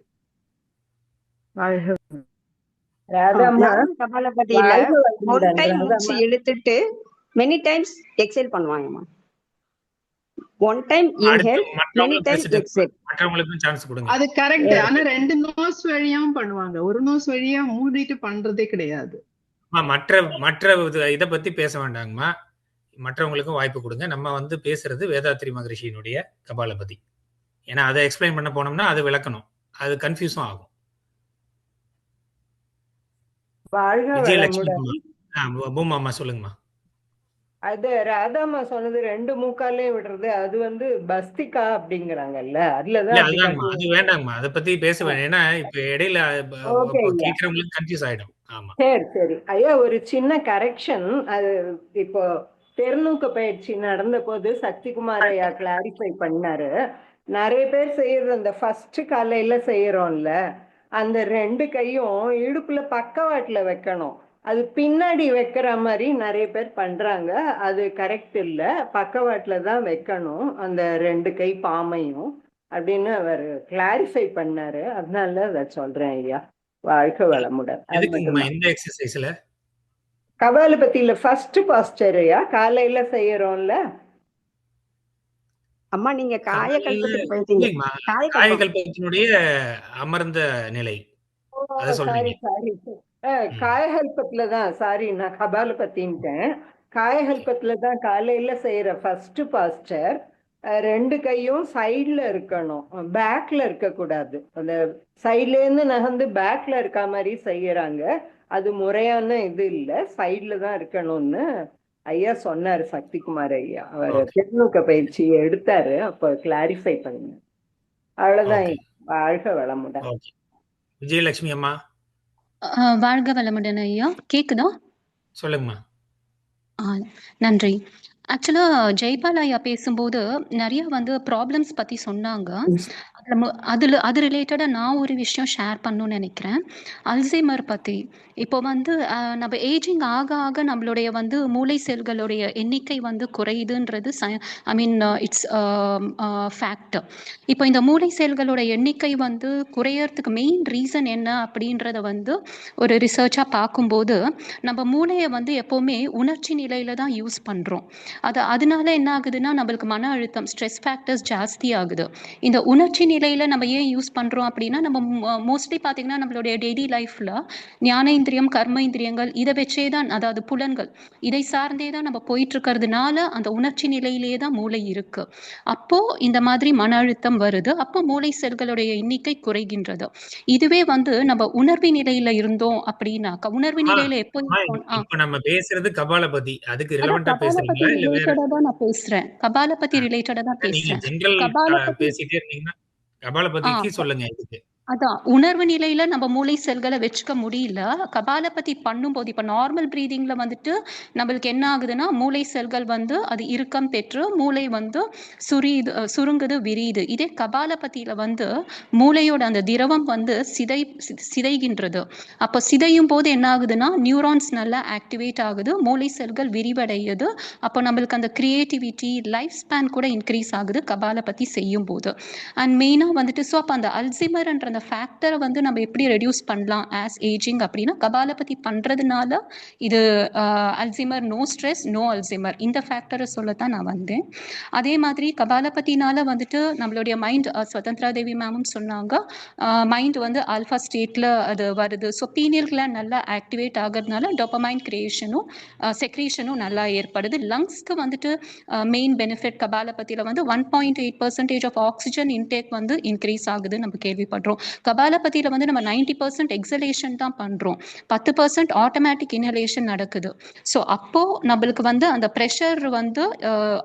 கபாலபதியில ஒரு டைம் மூச்சு இழுத்துட்டு many times எக்ஸேல் பண்ணுவாங்கம்மா. One time inhale, many times exhale. மற்றவங்களுக்கும் சான்ஸ் கொடுங்க. அது கரெக்ட். ஆனா 2 நோஸ் வழியாவும் பண்ணுவாங்க. ஒரு நோஸ் வழியா மூடிட்டு பண்றதே கிடையாது. மற்ற இத பத்தி பேச வேண்டாங்கம்மா, மற்றவங்களுக்கும் வாய்ப்பு கொடுங்க. நம்ம வந்து பேசுறது வேதாத்ரி மகரிஷியினுடைய கபாலபதி. ஏன்னா அதை எக்ஸ்பிளைன் பண்ண போனோம்னா அது விளக்கணும், அது கன்ஃபியூஸும் ஆகும். வாழ்க விஜயலட்சுமி வளமுடன். அம்மா பூமாமா சொல்லுங்கம்மா. அது ராதாம்மா சொன்னது 2 மூக்காலையும் விடுறது, அது வந்து பஸ்திகா அப்படிங்கிறாங்கல்ல, இல்ல அதுலதான் அப்படி அதுதாங்கம்மா, அது கண்டினியூ. வேண்டாங்கம்மா, அதை பத்தி பேச வேண்டாம். ஏன்னா இப்ப இடையில ஓகே ஐயா. கேட்கறவங்களுக்கு கன்ஃபியூஸ் ஆயிடும். ஆமா. சரி ஐயா, ஒரு சின்ன கரெக்ஷன். அது இப்போ தெருநூக்க பயிற்சி நடந்த போது சக்திகுமார் ஐயா கிளாரிஃபை பண்ணாரு. நிறைய பேர் செய்யறது அந்த ஃபர்ஸ்ட் காலையில செய்யறோம்ல, அந்த 2 கையும் இடுப்புல பக்கவாட்டுல வைக்கணும். அது பின்னாடி வைக்கிற மாதிரி நிறைய பேர் பண்றாங்க. அது கரெக்ட் இல்ல, பக்கவாட்டுல தான் வைக்கணும் அந்த 2 கை பாமையும் அப்படின்னு அவர் கிளாரிஃபை பண்ணாரு. அதனால அதை சொல்றேன் ஐயா. வாழ்க வளமுடன். அது எதுக்குங்கம்மா மட்டும்தான். இந்த எக்ஸசைஸ்ல? கபாலபதியில ஃபர்ஸ்ட் பாஸ்டரையா காலையில செய்யறோம்ல. அம்மா நீங்க காயகல்பத்துக்கு போயிட்டீங்க. இல்லைங்கம்மா, காயகல்பம். காயகல்பத்தினுடைய அமர்ந்த நிலை அதை சாரி சொல்றீங்க. காயகல்பத்துல தான். சாரி, நான் கபாலபத்தின்ட்டேன். காயகல்பத்துல தான் காலையில செய்யற ஃபர்ஸ்ட் பாஸ்டர். 2 கையும் சைட்ல இருக்கணும், பேக்ல இருக்கக்கூடாது. அந்த சைட்ல இருந்து நகர்ந்து பேக்ல இருக்க மாதிரி செய்யறாங்க. அது முறையான இது இல்ல, சைட்ல தான் இருக்கணும்னு ஐயா சொன்னாரு. சக்திகுமார் ஐயா அவர் தெருநூக்க பயிற்சி எடுத்தாரு, அப்ப கிளாரிஃபை பண்ண. அவ்வளவுதான். வாழ்க வளமுடன். விஜயலட்சுமி அம்மா வாழ்க வளமுடன் ஐயா. கேக்குதா? சொல்லுங்கம்மா. நன்றி. ஆக்சுவலா ஜெய்பால் ஐயா பேசும்போது நிறைய வந்து ப்ராப்ளம்ஸ் பத்தி சொன்னாங்க. அது ரிலேட்டடா நான் ஒரு விஷயம் ஷேர் பண்ணணும்னு நினைக்கிறேன். அல்சைமர் பத்தி. இப்போ வந்து நம்ம ஏஜிங் ஆக ஆக நம்மளுடைய வந்து மூளை செல்களுடைய எண்ணிக்கை வந்து குறையுதுன்றது ஐ மீன் இட்ஸ் ஃபேக்ட். இப்போ இந்த மூளை செல்களோட எண்ணிக்கை வந்து குறையறதுக்கு மெயின் ரீசன் என்ன அப்படின்றத வந்து ஒரு ரிசர்ச்சாக பார்க்கும்போது, நம்ம மூளையை வந்து எப்போவுமே உணர்ச்சி நிலையில தான் யூஸ் பண்ணுறோம். அதனால என்ன ஆகுதுன்னா, நம்மளுக்கு மன அழுத்தம், ஸ்ட்ரெஸ் ஃபேக்டர்ஸ் ஜாஸ்தி ஆகுது. இந்த உணர்ச்சி நிலையில நம்ம ஏன் யூஸ் பண்றோம் அப்படின்னா, நம்ம மோஸ்ட்லி பார்த்தீங்கன்னா நம்மளுடைய டெய்லி லைஃப்ல ஞானேந்திரியம், கர்மேந்திரியங்கள் இதை வச்சே தான், அதாவது புலன்கள் இதை சார்ந்தே தான் நம்ம போயிட்டு இருக்கிறதுனால அந்த உணர்ச்சி நிலையிலேயே தான் மூளை இருக்கு. அப்போ இந்த மாதிரி மன அழுத்தம் வருது. அப்போ மூளை செல்களுடைய எண்ணிக்கை குறைகின்றது. இதுவே வந்து நம்ம உணர்வு நிலையில இருந்தோம் அப்படின்னாக்கா, உணர்வு நிலையில எப்போ இப்ப நம்ம பேசுறது கபாலபதி, அதுக்கு ரிலவெண்டா பேசுறீங்களா இல்ல வேற? நான் பேசுறேன். கபாலபதி ரிலேட்டடா தான் நீங்க பேசுறேன். ஜெனரல் பேசிட்டே இருந்தீங்கன்னா கபாலபதிக்கு சொல்லுங்க. இதுக்கு அதான் உணர்வு நிலையில நம்ம மூளை செல்களை வச்சுக்க முடியல. கபாலபதி பண்ணும்போது இப்ப நார்மல் பிரீதிங்ல வந்துட்டு நம்மளுக்கு என்ன ஆகுதுன்னா, மூளை செல்கள் வந்து அது இறுக்கம் பெற்று மூளை வந்து சுருங்குது, விரியுது. இதே கபாலபதியில வந்து மூளையோட அந்த திரவம் வந்து சிதைகின்றது. அப்ப சிதையும் போது என்ன ஆகுதுன்னா, நியூரான்ஸ் நல்லா ஆக்டிவேட் ஆகுது, மூளை செல்கள் விரிவடையுது. அப்போ நம்மளுக்கு அந்த கிரியேட்டிவிட்டி, லைஃப் ஸ்பேன் கூட இன்க்ரீஸ் ஆகுது கபாலபதி செய்யும் போது. அண்ட் மெயினா வந்துட்டு அப்ப அந்த அல்சைமர்ன்ற அந்த ஃபேக்டரை வந்து நம்ம எப்படி ரெடியூஸ் பண்ணலாம் ஆஸ் ஏஜிங் அப்படின்னா, கபாலபதி பண்றதுனால இது Alzheimer, no stress no Alzheimer, இந்த ஃபேக்டரை சொல்லத்தான் நான் வந்தேன். அதே மாதிரி கபாலபதினால வந்துட்டு நம்மளுடைய மைண்ட், ஸ்வதந்திரா தேவி மேமும் சொன்னாங்க, மைண்ட் வந்து ஆல்ஃபா ஸ்டேட்ல அது வருது. ஸோ பீனியல் கிளாண்ட் நல்லா ஆக்டிவேட் ஆகிறதுனால டோபமைன் கிரியேஷனும் செக்ரீஷனும் நல்லா ஏற்படுது. லங்ஸ்க்கு வந்துட்டு மெயின் பெனிஃபிட் கபாலபதியில வந்து 1.8% ஆஃப் ஆக்சிஜன் இன்டேக் வந்து இன்க்ரீஸ் ஆகுது நம்ம கேள்விப்படுறோம். கபாலபதியில வந்து நம்ம 90% எக்ஸலேஷன் தான் பண்றோம், 10% ஆட்டோமேட்டிக் இன்ஹலேஷன் நடக்குது. ஸோ அப்போ நம்மளுக்கு வந்து அந்த ப்ரெஷர் வந்து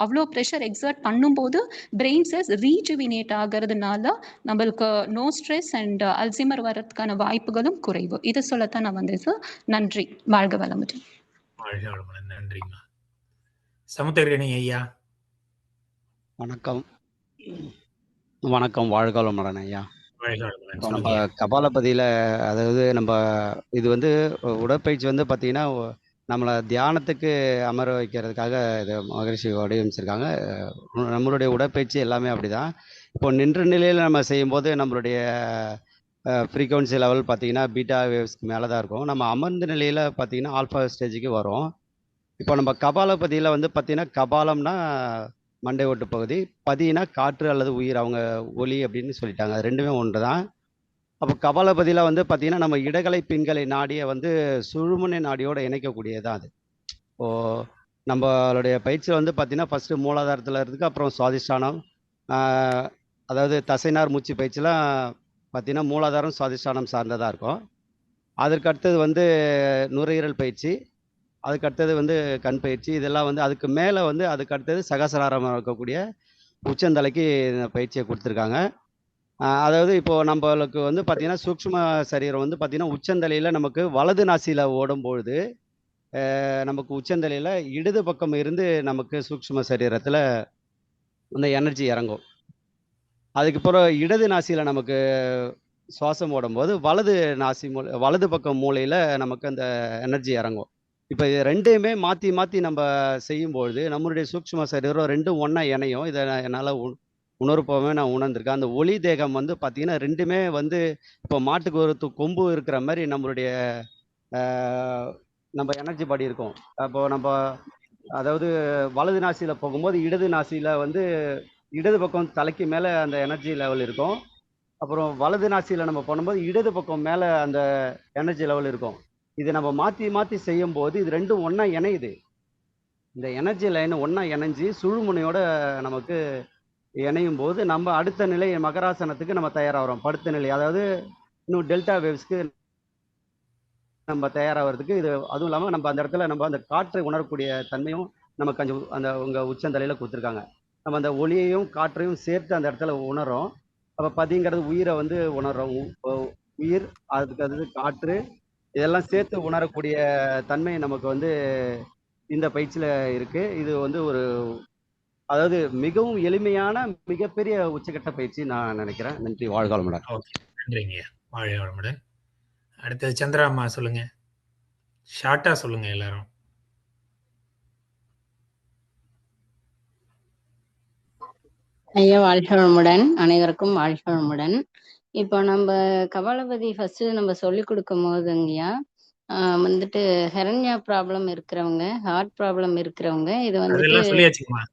அவ்வளோ ப்ரெஷர் எக்ஸர்ட் பண்ணும்போது பிரெயின் செல்ஸ் ரீஜுவினேட் ஆகிறதுனால நம்மளுக்கு நோ ஸ்ட்ரெஸ் அண்ட் அல்சைமர் வர்றதுக்கான வாய்ப்புகளும் குறைவு. இதை சொல்லத்தான் நான் வந்தது. நன்றி. வாழ்க வளமுடன். நன்றிம்மா. சமுத்திரகனி ஐயா வணக்கம். வணக்கம். வாழ்க வளமுடன் ஐயா. நம்ம கபாலபதியில, அதாவது நம்ம இது வந்து உடற்பயிற்சி வந்து பார்த்தீங்கன்னா, நம்மளை தியானத்துக்கு அமர வைக்கிறதுக்காக இது மகரிஷி வடிவமைச்சிருக்காங்க. நம்மளுடைய உடற்பயிற்சி எல்லாமே அப்படிதான். இப்போ நின்ற நிலையில் நம்ம செய்யும்போது நம்மளுடைய ஃப்ரீக்வன்சி லெவல் பார்த்தீங்கன்னா பீட்டா வேவ்ஸ்க்கு மேலே தான் இருக்கும். நம்ம அமர்ந்த நிலையில் பார்த்தீங்கன்னா ஆல்ஃபா ஸ்டேஜுக்கு வரும். இப்போ நம்ம கபாலபதியில் வந்து பார்த்தீங்கன்னா, கபாலம்னா மண்டை ஓட்டு பகுதி, பதினா காற்று அல்லது உயிர், அவங்க ஒலி அப்படின்னு சொல்லிட்டாங்க. அது ரெண்டுமே ஒன்று தான். அப்போ கபாலபதியில் வந்து பார்த்தீங்கன்னா, நம்ம இடகலை பின்கலை நாடியை வந்து சுழுமுனை நாடியோட இணைக்கக்கூடியதான் அது. இப்போது நம்மளுடைய பயிற்சியில் வந்து பார்த்தீங்கன்னா, ஃபஸ்ட்டு மூலாதாரத்தில் இருக்குது, அப்புறம் சுவாதிஷ்டானம், அதாவது தசைனார் மூச்சு பயிற்சிலாம் பார்த்தீங்கன்னா மூலாதாரம் சுவாதிஷ்டானம் சார்ந்ததாக இருக்கும். அதற்கு அடுத்தது வந்து நுரையீரல் பயிற்சி, அதுக்கு அடுத்தது வந்து கண் பயிற்சி. இதெல்லாம் வந்து அதுக்கு மேலே வந்து அதுக்கு அடுத்தது சகசிராரமாக இருக்கக்கூடிய உச்சந்தலைக்கு இந்த பயிற்சியை கொடுத்துருக்காங்க. அதாவது இப்போது நம்மளுக்கு வந்து பார்த்திங்கன்னா சூக்ஷ்ம சரீரம் வந்து பார்த்திங்கன்னா உச்சந்தலையில் நமக்கு வலது நாசியில் ஓடும்பொழுது நமக்கு உச்சந்தலையில் இடது பக்கம் இருந்து நமக்கு சூக்ஷ்ம சரீரத்தில் அந்த எனர்ஜி இறங்கும். அதுக்கப்புறம் இடது நாசியில் நமக்கு சுவாசம் ஓடும்போது வலது பக்கம் மூலையில் நமக்கு அந்த எனர்ஜி இறங்கும். இப்போ இது ரெண்டையுமே மாற்றி மாற்றி நம்ம செய்யும்பொழுது நம்மளுடைய சூக்ஷ்ம சரீரம் ரெண்டும் ஒன்றா இணையும். இதை என்னால் உணர்ப்பவே நான் உணர்ந்திருக்கேன். அந்த ஒளி தேகம் வந்து பார்த்தீங்கன்னா ரெண்டுமே வந்து இப்போ மாட்டுக்கு ஒரு கொம்பு இருக்கிற மாதிரி நம்மளுடைய நம்ம எனர்ஜி பாடி இருக்கும். அப்போது நம்ம அதாவது வலது நாசியில் போகும்போது இடது நாசியில் வந்து இடது பக்கம் தலைக்கு மேலே அந்த எனர்ஜி லெவல் இருக்கும். அப்புறம் வலது நாசியில் நம்ம பண்ணும்போது இடது பக்கம் மேலே அந்த எனர்ஜி லெவல் இருக்கும். இது நம்ம மாற்றி மாற்றி செய்யும் போது இது ரெண்டும் ஒன்றா இணையுது. இந்த எனர்ஜி லைன் ஒன்றா இணைஞ்சு சுழுமுனையோட நமக்கு இணையும் போது நம்ம அடுத்த நிலை மகராசனத்துக்கு நம்ம தயாராகிறோம். படுத்த நிலை, அதாவது இன்னும் டெல்டா வேவ்ஸ்க்கு நம்ம தயாராகிறதுக்கு இது. அதுவும் இல்லாமல் நம்ம அந்த இடத்துல நம்ம அந்த காற்றை உணரக்கூடிய தன்மையும் நமக்கு அந்த உங்கள் உச்சந்தலையில் கொடுத்துருக்காங்க. நம்ம அந்த ஒளியையும் காற்றையும் சேர்த்து அந்த இடத்துல உணர்றோம். அப்போ பதிங்கிறது உயிரை வந்து உணர்றோம். உயிர், அதுக்கு அது காற்று, இதெல்லாம் சேர்த்து உணரக்கூடிய தன்மை நமக்கு வந்து இந்த பயிற்சியில் இருக்குது. இது வந்து ஒரு அதாவது மிகவும் எளிமையான மிகப்பெரிய உச்சகட்ட பயிற்சி நான் நினைக்கிறேன். நன்றி. வாழ்க வளமுடன். ஓகே, நன்றிங்க. வாழ்க வளமுடன். அடுத்தது சந்திராம்மா சொல்லுங்க. ஷார்ட்டா சொல்லுங்க எல்லாரும். ஐயா வாழ்க வளமுடன். அனைவருக்கும் வாழ்க வளமுடன். இப்போ நம்ம கபாலபதி ஃபர்ஸ்ட் நம்ம சொல்லி கொடுக்கும் போதுங்கய்யா வந்துட்டு ஹெரண்யா ப்ராப்ளம் இருக்கிறவங்க, ஹார்ட் ப்ராப்ளம் இருக்கிறவங்க இது வந்துட்டு இல்லைங்கய்யா,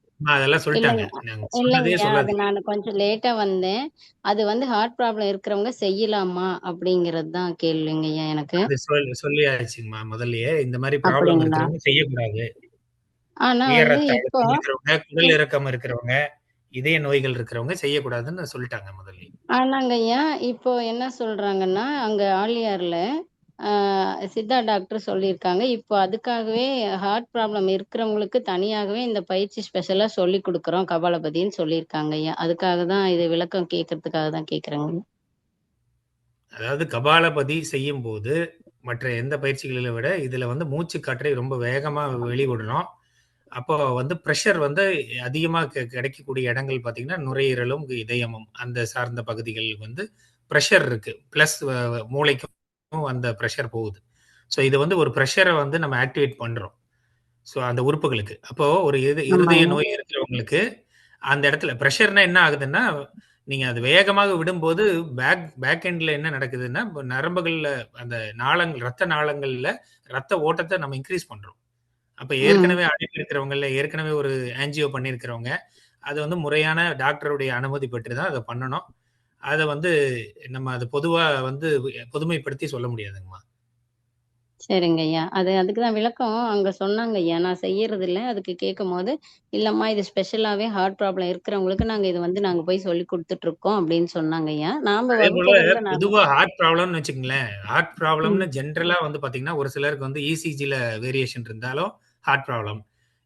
அது நான் கொஞ்சம் லேட்டா வந்தேன். அது வந்து ஹார்ட் ப்ராப்ளம் இருக்கிறவங்க செய்யலாமா அப்படிங்கிறது தான் கேள்விங்கய்யா எனக்கு. சொல்லியாச்சுங்கம்மா முதல்லயே. இந்த மாதிரி ப்ராப்ளம் இருக்கிறவங்க செய்யக்கூடாது. ஆனா வந்து இப்போ குடல் இறக்கம் இருக்கிறவங்க, இதய நோய்கள் இருக்கிறவங்க செய்யக்கூடாதுன்னு சொல்லிட்டாங்க முதல்ல. ஆனாங்க ஐயா, இப்போ என்ன சொல்றாங்கன்னா அங்க ஆலியார்ல சித்தா டாக்டர் சொல்லியிருக்காங்க, இப்போ அதுக்காகவே ஹார்ட் ப்ராப்ளம் இருக்கிறவங்களுக்கு தனியாகவே இந்த பயிற்சி ஸ்பெஷலா சொல்லி கொடுக்குறோம் கபாலபதின்னு சொல்லியிருக்காங்க ஐயா. அதுக்காக தான் இது விளக்கம் கேட்கறதுக்காக தான் கேட்குறேங்க. அதாவது கபாலபதி செய்யும் போது மற்ற எந்த பயிற்சிகளை விட இதுல வந்து மூச்சு காற்றை ரொம்ப வேகமா வெளிவிடணும். அப்போ வந்து ப்ரெஷர் வந்து அதிகமாக கிடைக்கக்கூடிய இடங்கள் பார்த்தீங்கன்னா நுரையீரலும் இதயமும் அந்த சார்ந்த பகுதிகள் வந்து ப்ரெஷர் இருக்கு. பிளஸ் மூளைக்கும் அந்த ப்ரெஷர் போகுது. ஸோ இது வந்து ஒரு ப்ரெஷரை வந்து நம்ம ஆக்டிவேட் பண்றோம். ஸோ அந்த உறுப்புகளுக்கு. அப்போ ஒரு இருதய நோய் இருக்கிறவங்களுக்கு அந்த இடத்துல ப்ரெஷர்னா என்ன ஆகுதுன்னா, நீங்க அது வேகமாக விடும்போது பேக் எண்ட்ல என்ன நடக்குதுன்னா, நரம்புகள்ல அந்த நாளங்கள், ரத்த நாளங்கள்ல ரத்த ஓட்டத்தை நம்ம இன்க்ரீஸ் பண்றோம். அப்ப ஏற்கனவே அடைப்பு இருக்கிறவங்கல்ல, ஏற்கனவே ஒரு ஆன்ஜியோ பண்ணியிருக்கிறவங்க, அது வந்து முறையான டாக்டருடைய அனுமதி பெற்று தான் அதை பண்ணணும். அதை வந்து நம்ம அது பொதுவா வந்து பொதுமைப்படுத்தி சொல்ல முடியாதுங்கம்மா. சரிங்க ஐயா. அதுக்கு தான் விளக்கம் அங்க சொன்னாங்க ஐயா. நான் செய்யறது இல்லை. அதுக்கு கேட்கும் போது இல்லம்மா இது ஸ்பெஷலாவே ஹார்ட் ப்ராப்ளம் இருக்கிறவங்களுக்கு நாங்க இது வந்து நாங்க போய் சொல்லி கொடுத்துட்டு இருக்கோம் அப்படின்னு சொன்னாங்க ஐயா. நாம பொதுவா ஹார்ட் ப்ராப்ளம்னு வச்சுக்கங்களேன். ஹார்ட் ப்ராப்ளம்னு ஜென்ரலா வந்து பாத்தீங்கன்னா ஒரு சிலருக்கு வந்து இசிஜில வேரியேஷன் இருந்தாலும் ஹார்ட் ப்ராப்ளம்,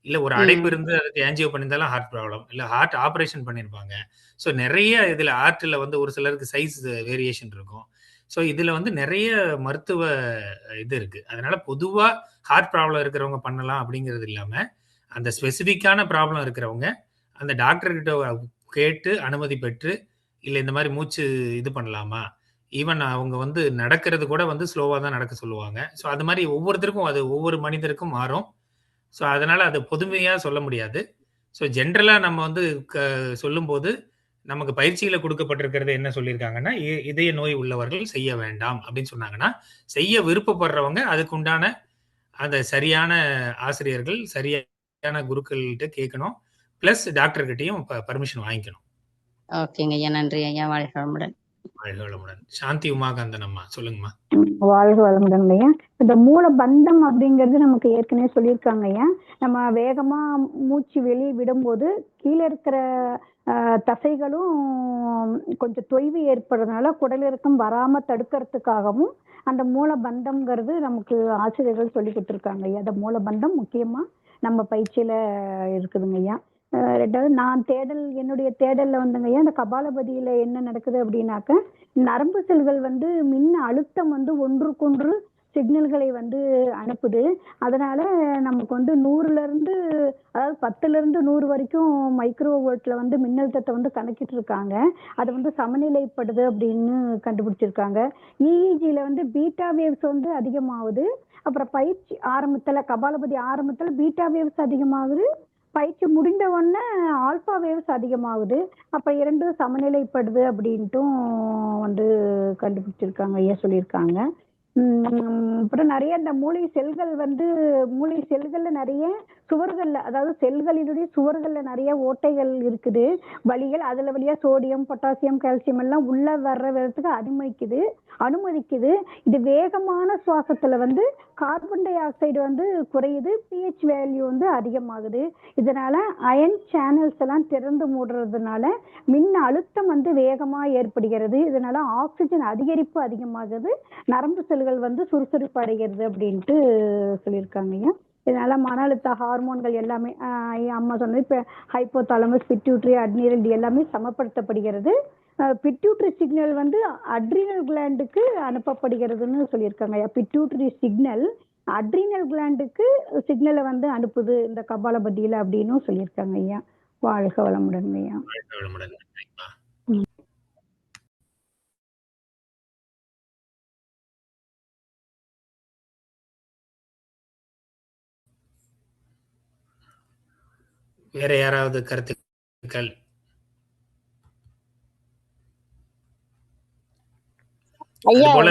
இல்ல ஒரு அடைப்பு இருந்து அதுக்கு ஆன்ஜியோ பண்ணியிருந்தாலும் ஹார்ட் ப்ராப்ளம், இல்ல ஹார்ட் ஆபரேஷன் பண்ணியிருப்பாங்க. ஸோ நிறைய இதுல ஹார்ட்ல வந்து ஒரு சிலருக்கு சைஸ் வேரியேஷன் இருக்கும். ஸோ இதுல வந்து நிறைய மருத்துவ இது இருக்கு. அதனால பொதுவா ஹார்ட் ப்ராப்ளம் இருக்கிறவங்க பண்ணலாம் அப்படிங்கிறது இல்லாம, அந்த ஸ்பெசிபிக்கான ப்ராப்ளம் இருக்கிறவங்க அந்த டாக்டர் கிட்ட கேட்டு அனுமதி பெற்று, இல்ல இந்த மாதிரி மூச்சு இது பண்ணலாமா, ஈவன் அவங்க வந்து நடக்கிறது கூட வந்து ஸ்லோவா தான் நடக்க சொல்லுவாங்க. ஸோ அது மாதிரி ஒவ்வொருத்தருக்கும் அது ஒவ்வொரு மனிதருக்கும் மாறும். ஸோ அதனால அது பொதுமையா சொல்ல முடியாது. ஸோ ஜென்ரலா நம்ம வந்து சொல்லும்போது நமக்கு பயிற்சிகளை கொடுக்கப்பட்டிருக்கிறது என்ன சொல்லியிருக்காங்கன்னா, இதய நோய் உள்ளவர்கள் செய்ய வேண்டாம் அப்படின்னு சொன்னாங்கன்னா, செய்ய விருப்பப்படுறவங்க அதுக்கு உண்டான அந்த சரியான ஆசிரியர்கள், சரியான குருக்கள்கிட்ட கேட்கணும். பிளஸ் டாக்டர் கிட்டையும் பர்மிஷன் வாங்கிக்கணும். ஓகேங்க ஐயா. நன்றி ஐயா. வாழ்க வளமுடன். வாழ்க வளமுடன். சாந்தி உமாகாந்தன் அம்மா சொல்லுங்கம்மா. வாழ்க வளமுடன் ஐயா. இந்த மூலபந்தம் அப்படிங்கிறது நமக்கு ஏற்கனவே சொல்லியிருக்காங்க ஐயா. நம்ம வேகமா மூச்சு வெளியே விடும்போது கீழே இருக்கிற தசைகளும் கொஞ்சம் தொய்வு ஏற்படுறதுனால குடலிறக்கம் வராம தடுக்கிறதுக்காகவும் அந்த மூலபந்தம்ங்கிறது நமக்கு ஆசிரியர்கள் சொல்லி கொடுத்துருக்காங்க ஐயா. அந்த மூலபந்தம் முக்கியமா நம்ம பயிற்சியில இருக்குதுங்க ஐயா. ரெண்டாவது என்னுடைய தேடல்ல வந்துங்க ஐயா, இந்த கபாலபதியில என்ன நடக்குது அப்படின்னாக்க, நரம்பு செல்கள் வந்து மின் அழுத்தம் வந்து ஒன்றுக்கொன்று சிக்னல்களை வந்து அனுப்புது. அதனால நமக்கு வந்து 100ல இருந்து, அதாவது 10ல இருந்து 100 வரைக்கும் மைக்ரோவோல்ட்ல வந்து மின்னழுத்தத்தை வந்து கணக்கிட்டு இருக்காங்க. அது வந்து சமநிலைப்படுது அப்படின்னு கண்டுபிடிச்சிருக்காங்க. இஇஜில வந்து பீட்டா வேவ்ஸ் வந்து அதிகமாகுது. அப்புறம் பயிற்சி ஆரம்பத்துல, கபாலபதி ஆரம்பத்துல பீட்டா வேவ்ஸ் அதிகமாகுது. பயிற்சி முடிந்த உடனே ஆல்பா வேவ்ஸ் அதிகமாகுது. அப்ப இரண்டும் சமநிலைப்படுது அப்படின்ட்டும் வந்து கண்டுபிடிச்சிருக்காங்க ஐயா, சொல்லியிருக்காங்க. அப்புறம் நிறைய இந்த மூளை செல்கள்ல நிறைய சுவர்கள்ல, அதாவது செல்களினுடைய சுவர்கள்ல நிறைய ஓட்டைகள் இருக்குது, வழிகள். அதுல வழியா சோடியம், பொட்டாசியம், கால்சியம் எல்லாம் உள்ள வர்ற விதத்துக்கு அனுமதிக்குது. இது வேகமான சுவாசத்துல வந்து கார்பன் டை ஆக்சைடு வந்து குறையுது, pH வேல்யூ வந்து அதிகமாகுது. இதனால அயன் சேனல்ஸ் எல்லாம் திறந்து மூடுறதுனால மின் அழுத்தம் வந்து வேகமா ஏற்படுகிறது. இதனால ஆக்சிஜன் அதிகரிப்பு அதிகமாகுது, நரம்பு செல்கள் வந்து சுறுசுறுப்பு அடைகிறது அப்படின்ட்டு சொல்லியிருக்காங்க. இதனால மன அழுத்த ஹார்மோன்கள் எல்லாமே அம்மா சொன்னது, இப்ப ஹைப்போதாலமஸ், பிட்யூட்டரி, அட்ரினல் எல்லாமே சமப்படுத்தப்படுகிறது. பிட்யூட்டரி சிக்னல் வந்து அட்ரினல் கிளாண்டுக்கு அனுப்பப்படுகிறதுன்னு சொல்லியிருக்காங்க. பிட்யூட்டரி சிக்னல் அட்ரினல் கிளாண்டுக்கு சிக்னலை வந்து அனுப்புது இந்த கபாலபதியில அப்படின்னு சொல்லியிருக்காங்க ஐயா. வாழ்க வளமுடன் ஐயா. வேற யாராவது கருத்துக்கள்? அதுபோல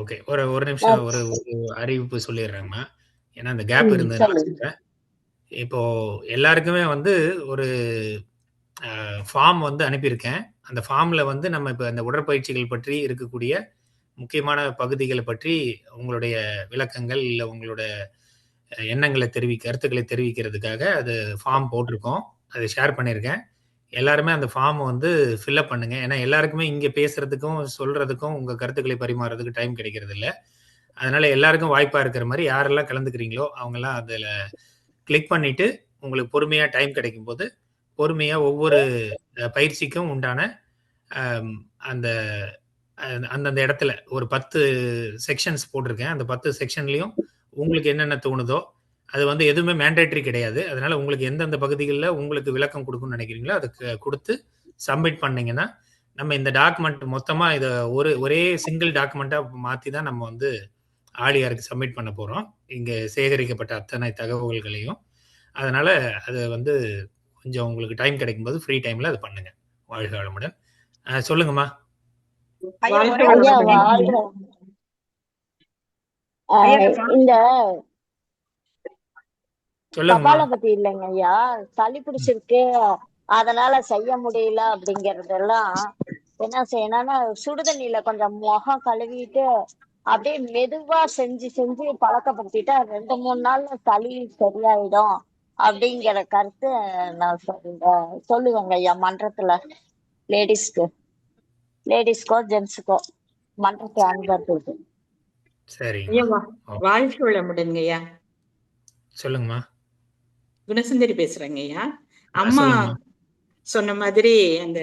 ஓகே, ஒரு நிமிஷம் ஒரு அறிவிப்பு சொல்லிடுறேங்கம்மா. ஏன்னா அந்த கேப் இருந்தது. இப்போ எல்லாருக்குமே வந்து ஒரு ஃபார்ம் வந்து அனுப்பியிருக்கேன். அந்த ஃபார்ம்ல வந்து நம்ம இப்போ இந்த உடற்பயிற்சிகள் பற்றி இருக்கக்கூடிய முக்கியமான பகுதிகளை பற்றி உங்களுடைய விளக்கங்கள் இல்லை உங்களோட எண்ணங்களை கருத்துக்களை தெரிவிக்கிறதுக்காக அது ஃபார்ம் போட்டிருக்கோம். அதை ஷேர் பண்ணியிருக்கேன். எல்லாருமே அந்த ஃபார்ம் வந்து ஃபில்அப் பண்ணுங்க. ஏன்னா எல்லாருக்குமே இங்கே பேசுறதுக்கும் சொல்றதுக்கும் உங்கள் கருத்துக்களை பரிமாறதுக்கு டைம் கிடைக்கிறது இல்லை. அதனால எல்லாருக்கும் வாய்ப்பாக இருக்கிற மாதிரி யாரெல்லாம் கலந்துக்கிறீங்களோ அவங்கெல்லாம் அதில் கிளிக் பண்ணிட்டு உங்களுக்கு பொறுமையாக டைம் கிடைக்கும் போது பொறுமையாக ஒவ்வொரு பயிற்சிக்கும் உண்டான அந்த அந்தந்த இடத்துல ஒரு 10 செக்ஷன்ஸ் போட்டிருக்கேன். அந்த 10 செக்ஷன்லையும் உங்களுக்கு என்னென்ன தோணுதோ அது வந்து எதுவுமே மேண்டேட்டரி கிடையாது. அதனால உங்களுக்கு எந்தெந்த பகுதிகளில் உங்களுக்கு விளக்கம் கொடுக்கணும்னு நினைக்கிறீங்களோ அதுக்கு கொடுத்து சப்மிட் பண்ணீங்கன்னா நம்ம இந்த டாக்குமெண்ட் மொத்தமாக இதை ஒரே சிங்கிள் டாக்குமெண்ட்டாக மாற்றி தான் நம்ம வந்து ஆலியாருக்கு சப்மிட் பண்ண போகிறோம், இங்கே சேகரிக்கப்பட்ட அத்தனை தகவல்களையும். அதனால அது வந்து கொஞ்சம் உங்களுக்கு டைம் கிடைக்கும் போது ஃப்ரீ டைம்ல அது பண்ணுங்க. வாழ்க வளமுடன். சொல்லுங்கம்மா. இந்த கபாலபதி இல்லைங்க ஐயா, சளி பிடிச்சிருக்கு அதனால செய்ய முடியல அப்படிங்கறதெல்லாம் என்ன செய்யணும்னா, சுடுதண்ணியில கொஞ்சம் முகம் கழுவிட்டு அப்படியே மெதுவா செஞ்சு பழக்கப்படுத்திட்டா 2-3 நாள்ல சளி சரியாயிடும் அப்படிங்கிற கருத்து நான் சொல்லுவேங்க ஐயா மன்றத்துல. லேடிஸ்க்கோ ஜென்ஸுக்கோ மன்றத்தை அனுபவத்துக்கு. சரி, வாழ்க வளமுடன் ஐயா. சொல்லுங்கம்மா. குணசுந்தரி பேசுறேங்க ஐயா. அம்மா சொன்ன மாதிரி அந்த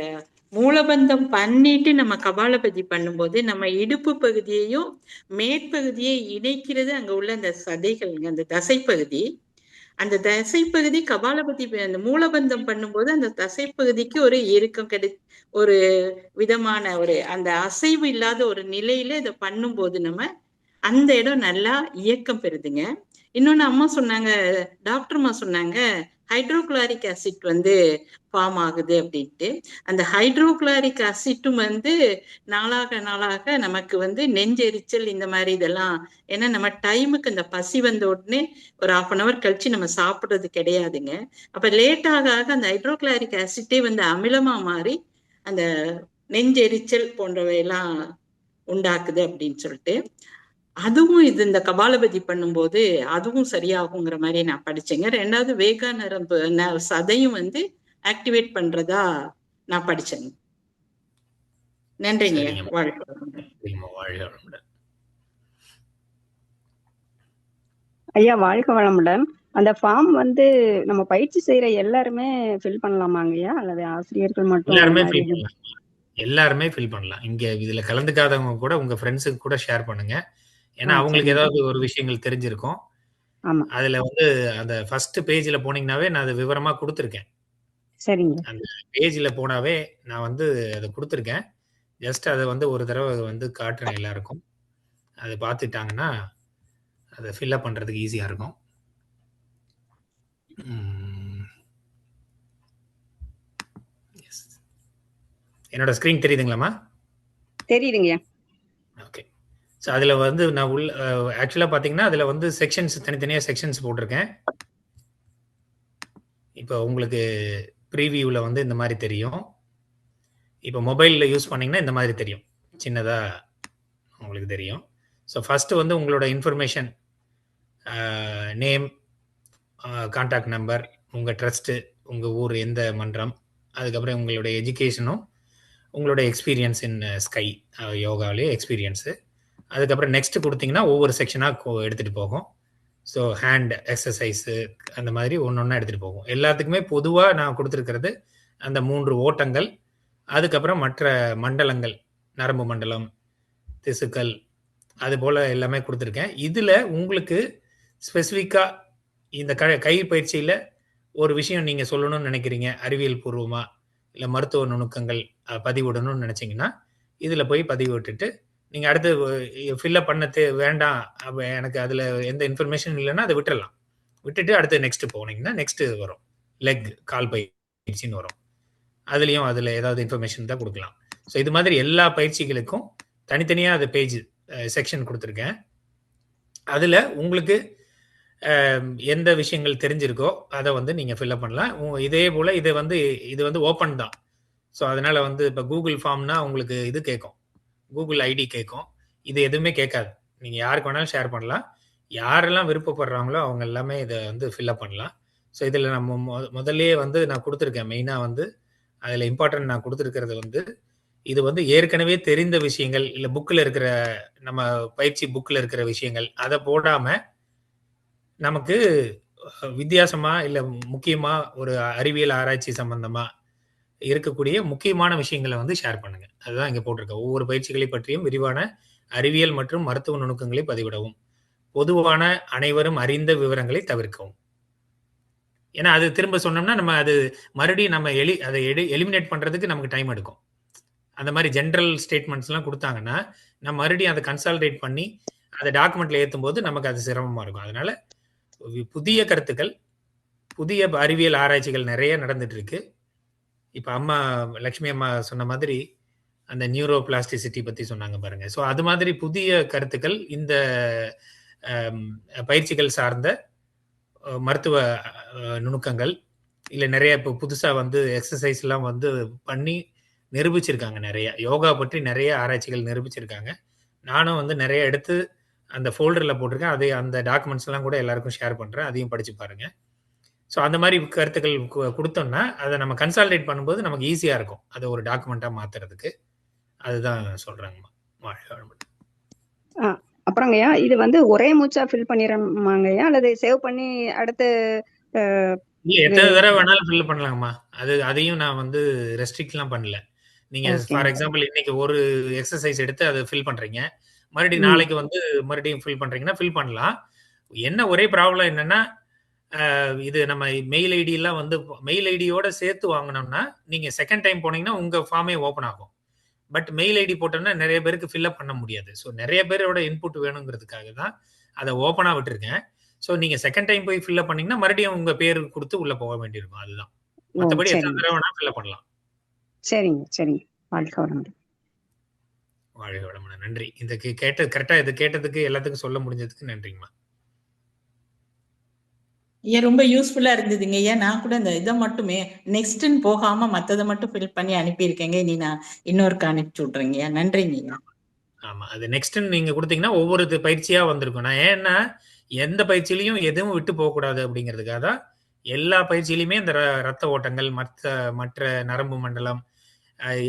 மூலபந்தம் பண்ணிட்டு நம்ம கபாலபதி பண்ணும்போது நம்ம இடுப்பு பகுதியையும் மேற்பகுதியை இணைக்கிறது அங்க உள்ள அந்த சதைகள், அந்த தசைப்பகுதி. அந்த தசைப்பகுதி கபாலபதி அந்த மூலபந்தம் பண்ணும்போது அந்த தசைப்பகுதிக்கு ஒரு இறுக்கம் ஒரு விதமான ஒரு அந்த அசைவு இல்லாத ஒரு நிலையில இதை பண்ணும்போது நம்ம அந்த இடம் நல்லா இயக்கம் பெறுதுங்க. இன்னொன்னு அம்மா சொன்னாங்க, டாக்டர்மா சொன்னாங்க, ஹைட்ரோகுளாரிக் ஆசிட் வந்து ஃபார்ம் ஆகுது அப்படின்ட்டு. அந்த ஹைட்ரோகுளாரிக் ஆசிட்டும் வந்து நாளாக நமக்கு வந்து நெஞ்செரிச்சல் இந்த மாதிரி இதெல்லாம், ஏன்னா நம்ம டைமுக்கு அந்த பசி வந்த உடனே ஒரு 1/2 hour கழிச்சு நம்ம சாப்பிட்றது கிடையாதுங்க. அப்ப லேட் ஆக அந்த ஹைட்ரோகுளாரிக் ஆசிட்டே வந்து அமிலமா மாறி அந்த நெஞ்செரிச்சல் போன்றவையெல்லாம் உண்டாக்குது அப்படின்னு சொல்லிட்டு, அதுவும் இது இந்த கபாலபதி பண்ணும்போது அதுவும் சரியாகுங்கிற மாதிரி நான் படிச்சேங்க. 2வது வேகா நரம்பு சதையும் வந்து ஆக்டிவேட் பண்றதா நான் படிச்சேங்க. நன்றிங்க. சரிங்கம்மா. வாழ்க. சரிங்கம்மா, வாழ்க வளமுடன். ஐயா வாழ்க வளமுடன். அந்த ஃபார்ம் வந்து நம்ம பயிற்சி செய்யற எல்லாருமே ஃபில் பண்ணலாமாங்க ஐயா, அல்லது ஆசிரியர்கள் மட்டும் அது எல்லாருமே மாதிரி ஃபில் எதுவும்? பண்ணலாம். எல்லாருமே ஃபில் பண்ணலாம். இங்க இதுல கலந்துக்காதவங்க கூட உங்க ஃப்ரெண்ட்ஸுக்கு கூட ஷேர் பண்ணுங்க. ஏன்னா அவங்களுக்கு சரிங்க. ஏதாவது ஒரு விஷயங்கள் தெரிஞ்சிருக்கும். ஆமா. அதுல வந்து அந்த ஃபர்ஸ்ட் பேஜ்ல போனீங்கன்னாவே நான் அது விவரமா கொடுத்துருக்கேன். சரிங்க. அந்த பேஜ்ல போனாவே நான் வந்து அதை கொடுத்துருக்கேன். ஜஸ்ட் அதை வந்து ஒரு தடவை வந்து காட்டுறேன் எல்லாருக்கும். அதை பார்த்துட்டாங்கன்னா அதை ஃபில்அப் பண்றதுக்கு ஈஸியா இருக்கும். Yes. என்னோட ஸ்கிரீன் தெரியுதுங்களாம்மா? தெரியுதுங்கய்யா. ஓகே. ஸோ அதில் வந்து நான் உள்ள ஆக்சுவலாக பார்த்தீங்கன்னா அதில் வந்து செக்ஷன்ஸ் தனித்தனியாக செக்ஷன்ஸ் போட்டிருக்கேன். இப்போ உங்களுக்கு ப்ரீவியூவில் வந்து இந்த மாதிரி தெரியும். இப்போ மொபைலில் யூஸ் பண்ணிங்கன்னா இந்த மாதிரி தெரியும், சின்னதாக உங்களுக்கு தெரியும். ஸோ ஃபஸ்ட்டு வந்து உங்களோட இன்ஃபர்மேஷன், நேம், கான்டாக்ட் நம்பர், உங்கள் ட்ரஸ்ட்டு, உங்கள் ஊர் எந்த மன்றம், அதுக்கப்புறம் உங்களுடைய எஜுகேஷனும் உங்களோட எக்ஸ்பீரியன்ஸ் இன் ஸ்கை யோகாவிலே எக்ஸ்பீரியன்ஸு. அதுக்கப்புறம் நெக்ஸ்ட் கொடுத்தீங்கன்னா ஒவ்வொரு செக்ஷனாக எடுத்துகிட்டு போகும். ஸோ ஹேண்ட் எக்ஸசைஸு அந்த மாதிரி ஒன்று ஒன்றா எடுத்துகிட்டு போகும். எல்லாத்துக்குமே பொதுவாக நான் கொடுத்துருக்கிறது அந்த 3 ஓட்டங்கள், அதுக்கப்புறம் மற்ற மண்டலங்கள், நரம்பு மண்டலம், திசுக்கள், அது போல் எல்லாமே கொடுத்துருக்கேன். இதில் உங்களுக்கு ஸ்பெசிஃபிக்காக இந்த கை பயிற்சியில் ஒரு விஷயம் நீங்கள் சொல்லணும்னு நினைக்கிறீங்க, அறிவியல் பூர்வமாக இல்லை மருத்துவ நுணுக்கங்கள் பதிவிடணும்னு நினச்சிங்கன்னா இதில் போய் பதிவிட்டுட்டு நீங்கள் அடுத்து ஃபில்லப் பண்ண வேண்டாம், எனக்கு அதில் எந்த இன்ஃபர்மேஷன் இல்லைன்னா அதை விட்டுடலாம். விட்டுட்டு அடுத்து நெக்ஸ்ட்டு போனீங்கன்னா நெக்ஸ்ட்டு வரும், லெக் கால் பயிற்சின்னு வரும். அதுலேயும் அதில் ஏதாவது இன்ஃபர்மேஷன் தான் கொடுக்கலாம். ஸோ இது மாதிரி எல்லா பயிற்சிகளுக்கும் தனித்தனியாக அது பேஜ் செக்ஷன் கொடுத்துருக்கேன். அதில் உங்களுக்கு எந்த விஷயங்கள் தெரிஞ்சிருக்கோ அதை வந்து நீங்கள் ஃபில்அப் பண்ணலாம். இதே போல் இது வந்து ஓப்பன் தான். ஸோ அதனால் வந்து இப்போ கூகுள் ஃபார்ம்னா உங்களுக்கு இது கேட்கும், கூகுள் ஐடி கேட்கும். இது எதுவுமே கேட்காது. நீங்கள் யாருக்கு வேணாலும் ஷேர் பண்ணலாம். யாரெல்லாம் விருப்பப்படுறாங்களோ அவங்க எல்லாமே இதை வந்து ஃபில்அப் பண்ணலாம். ஸோ இதில் நம்ம முதல்லே வந்து நான் கொடுத்துருக்கேன். மெயினாக வந்து அதில் இம்பார்ட்டன்ட் நான் கொடுத்துருக்கிறது வந்து இது வந்து ஏற்கனவே தெரிந்த விஷயங்கள், இல்லை புக்கில் இருக்கிற நம்ம பயிற்சி புக்கில் இருக்கிற விஷயங்கள், அதை போடாமல் நமக்கு வித்தியாசமாக இல்லை முக்கியமாக ஒரு அறிவியல் ஆராய்ச்சி சம்பந்தமாக இருக்கக்கூடிய முக்கியமான விஷயங்களை வந்து ஷேர் பண்ணுங்க. அதுதான் இங்கே போட்டிருக்க. ஒவ்வொரு பயிற்சிகளை பற்றியும் விரிவான அறிவியல் மற்றும் மருத்துவ நுணுக்கங்களை பதிவிடவும், பொதுவான அனைவரும் அறிந்த விவரங்களை தவிர்க்கவும். ஏன்னா அது திரும்ப சொன்னோம்னா நம்ம அது மறுபடியும் நம்ம அதை எலிமினேட் பண்றதுக்கு நமக்கு டைம் எடுக்கும். அந்த மாதிரி ஜென்ரல் ஸ்டேட்மெண்ட்ஸ்லாம் கொடுத்தாங்கன்னா நம்ம மறுபடியும் அதை கன்சாலிடேட் பண்ணி அதை டாக்குமெண்ட்ல ஏற்றும் போது நமக்கு அது சிரமமா இருக்கும். அதனால புதிய கருத்துக்கள், புதிய அறிவியல் ஆராய்ச்சிகள் நிறைய நடந்துட்டு இருக்கு. இப்போ அம்மா லக்ஷ்மி அம்மா சொன்ன மாதிரி அந்த நியூரோ பிளாஸ்டிசிட்டி பற்றி சொன்னாங்க பாருங்க. ஸோ அது மாதிரி புதிய கருத்துக்கள் இந்த பயிற்சிகள் சார்ந்த மருத்துவ நுணுக்கங்கள் இல்லை நிறைய இப்போ புதுசாக வந்து எக்ஸசைஸ்லாம் வந்து பண்ணி நிரூபிச்சிருக்காங்க. நிறைய யோகா பற்றி நிறைய ஆராய்ச்சிகள் நிரூபிச்சிருக்காங்க. நானும் வந்து நிறைய எடுத்து அந்த ஃபோல்டரில் போட்டிருக்கேன். அதே அந்த டாக்குமெண்ட்ஸ்லாம் கூட எல்லாருக்கும் ஷேர் பண்ணுறேன், அதையும் படித்து பாருங்கள். ஸோ அந்த மாதிரி கருத்துக்கள் கொடுத்தோம்னா அதை நம்ம கன்சாலிடேட் பண்ணும்போது நமக்கு ஈஸியாக இருக்கும் அதை ஒரு டாக்குமெண்ட்டாக மாற்றுறதுக்கு. அதுதான் சொல்கிறாங்கம்மா. அப்புறங்கய்யா இது வந்து ஒரே மூச்சா ஃபில் பண்ணிடுறோமாங்கய்யா, அல்லது சேவ் பண்ணி அடுத்து இல்லை எத்தனை தடவை வேணாலும் ஃபில் பண்ணலாங்கம்மா. அதையும் நான் வந்து ரெஸ்ட்ரிக்ட்லாம் பண்ணல. நீங்கள் ஃபார் எக்ஸாம்பிள் இன்னைக்கு ஒரு எக்ஸசைஸ் எடுத்து அதை ஃபில் பண்ணுறீங்க, மறுபடியும் நாளைக்கு வந்து மறுபடியும் ஃபில் பண்ணுறீங்கன்னா ஃபில் பண்ணலாம். என்ன ஒரே ப்ராப்ளம் என்னன்னா இது நம்ம மெயில் ஐடி எல்லாம் வந்து மெயில் ஐடியோட சேர்த்து வாங்கினோம்னா நீங்க செகண்ட் டைம் போனீங்கன்னா உங்க ஃபார்மே ஓப்பன் ஆகும். பட் மெயில் ஐடி போட்டோம்னா நிறைய பேருக்கு ஃபில்அப் பண்ண முடியாது. ஸோ நிறைய பேரோட இன்புட் வேணுங்கிறதுக்காக தான் அதை ஓப்பனா விட்டுருக்கேன். ஸோ நீங்க செகண்ட் டைம் போய் ஃபில்அப் பண்ணீங்கன்னா மறுபடியும் உங்க பேர் கொடுத்து உள்ள போக வேண்டியிருக்கும். அதுதான். மற்றபடி எத்தனை தடவை வேணா ஃபில்அப் பண்ணலாம். சரிங்க சரிங்க. வாழ்க்கை வளமுடன். வாழ்க வளமுடன். நன்றி. இதுக்கு கரெக்டா இது கேட்டதுக்கு எல்லாத்துக்கும் சொல்ல முடிஞ்சதுக்கு நன்றிங்கம்மா. ஏன் ரொம்ப யூஸ்ஃபுல்லா இருந்ததுங்க. ஏன் நான் கூட இந்த இதை மட்டுமே நெக்ஸ்ட்ன்னு போகாம மற்றதை மட்டும் ஃபில் பண்ணி அனுப்பியிருக்கேங்க. நீ நான் இன்னொருக்கு அனுப்பிச்சு விட்றேங்க. நன்றிங்க. ஆமா, அது நெக்ஸ்ட்ன்னு நீங்க கொடுத்தீங்கன்னா ஒவ்வொரு பயிற்சியா வந்திருக்கும். நான் ஏன்னா எந்த பயிற்சியிலையும் எதுவும் விட்டு போகக்கூடாது அப்படிங்கிறதுக்காக தான் எல்லா பயிற்சியிலுமே இந்த ரத்த ஓட்டங்கள், மற்ற நரம்பு மண்டலம்,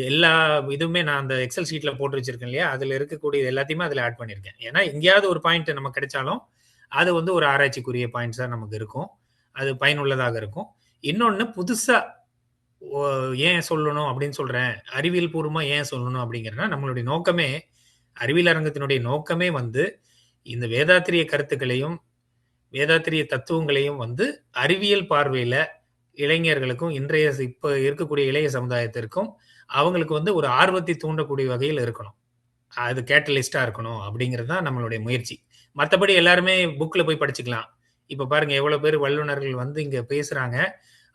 எல்லா இதுவுமே நான் அந்த எக்ஸல் ஷீட்ல போட்டு வச்சிருக்கேன் இல்லையா, அதுல இருக்கக்கூடிய எல்லாத்தையுமே அதுல ஆட் பண்ணியிருக்கேன். ஏன்னா எங்கேயாவது ஒரு பாயிண்ட் நமக்கு கிடைச்சாலும் அது வந்து ஒரு ஆராய்ச்சிக்குரிய பாயிண்ட்ஸா நமக்கு இருக்கும், அது பயனுள்ளதாக இருக்கும். இன்னொன்னு புதுசா ஏன் சொல்லணும் அப்படின்னு சொல்றேன், அறிவியல் பூர்வமா ஏன் சொல்லணும் அப்படிங்கிறனா, நம்மளுடைய நோக்கமே, அறிவியல் அரங்கத்தினுடைய நோக்கமே வந்து இந்த வேதாத்திரிய கருத்துக்களையும் வேதாத்திரிய தத்துவங்களையும் வந்து அறிவியல் பார்வையில இளைஞர்களுக்கும் இன்றைய இப்ப இருக்கக்கூடிய இளைய சமுதாயத்திற்கும் அவங்களுக்கு வந்து ஒரு ஆர்வத்தை தூண்டக்கூடிய வகையில் இருக்கணும், அது கேட்டலிஸ்டா இருக்கணும் அப்படிங்கிறது தான் நம்மளுடைய முயற்சி. மற்றபடி எல்லாருமே புக்ல போய் படிச்சுக்கலாம். இப்ப பாருங்க எவ்வளவு பேர் வல்லுநர்கள் வந்து இங்க பேசுறாங்க,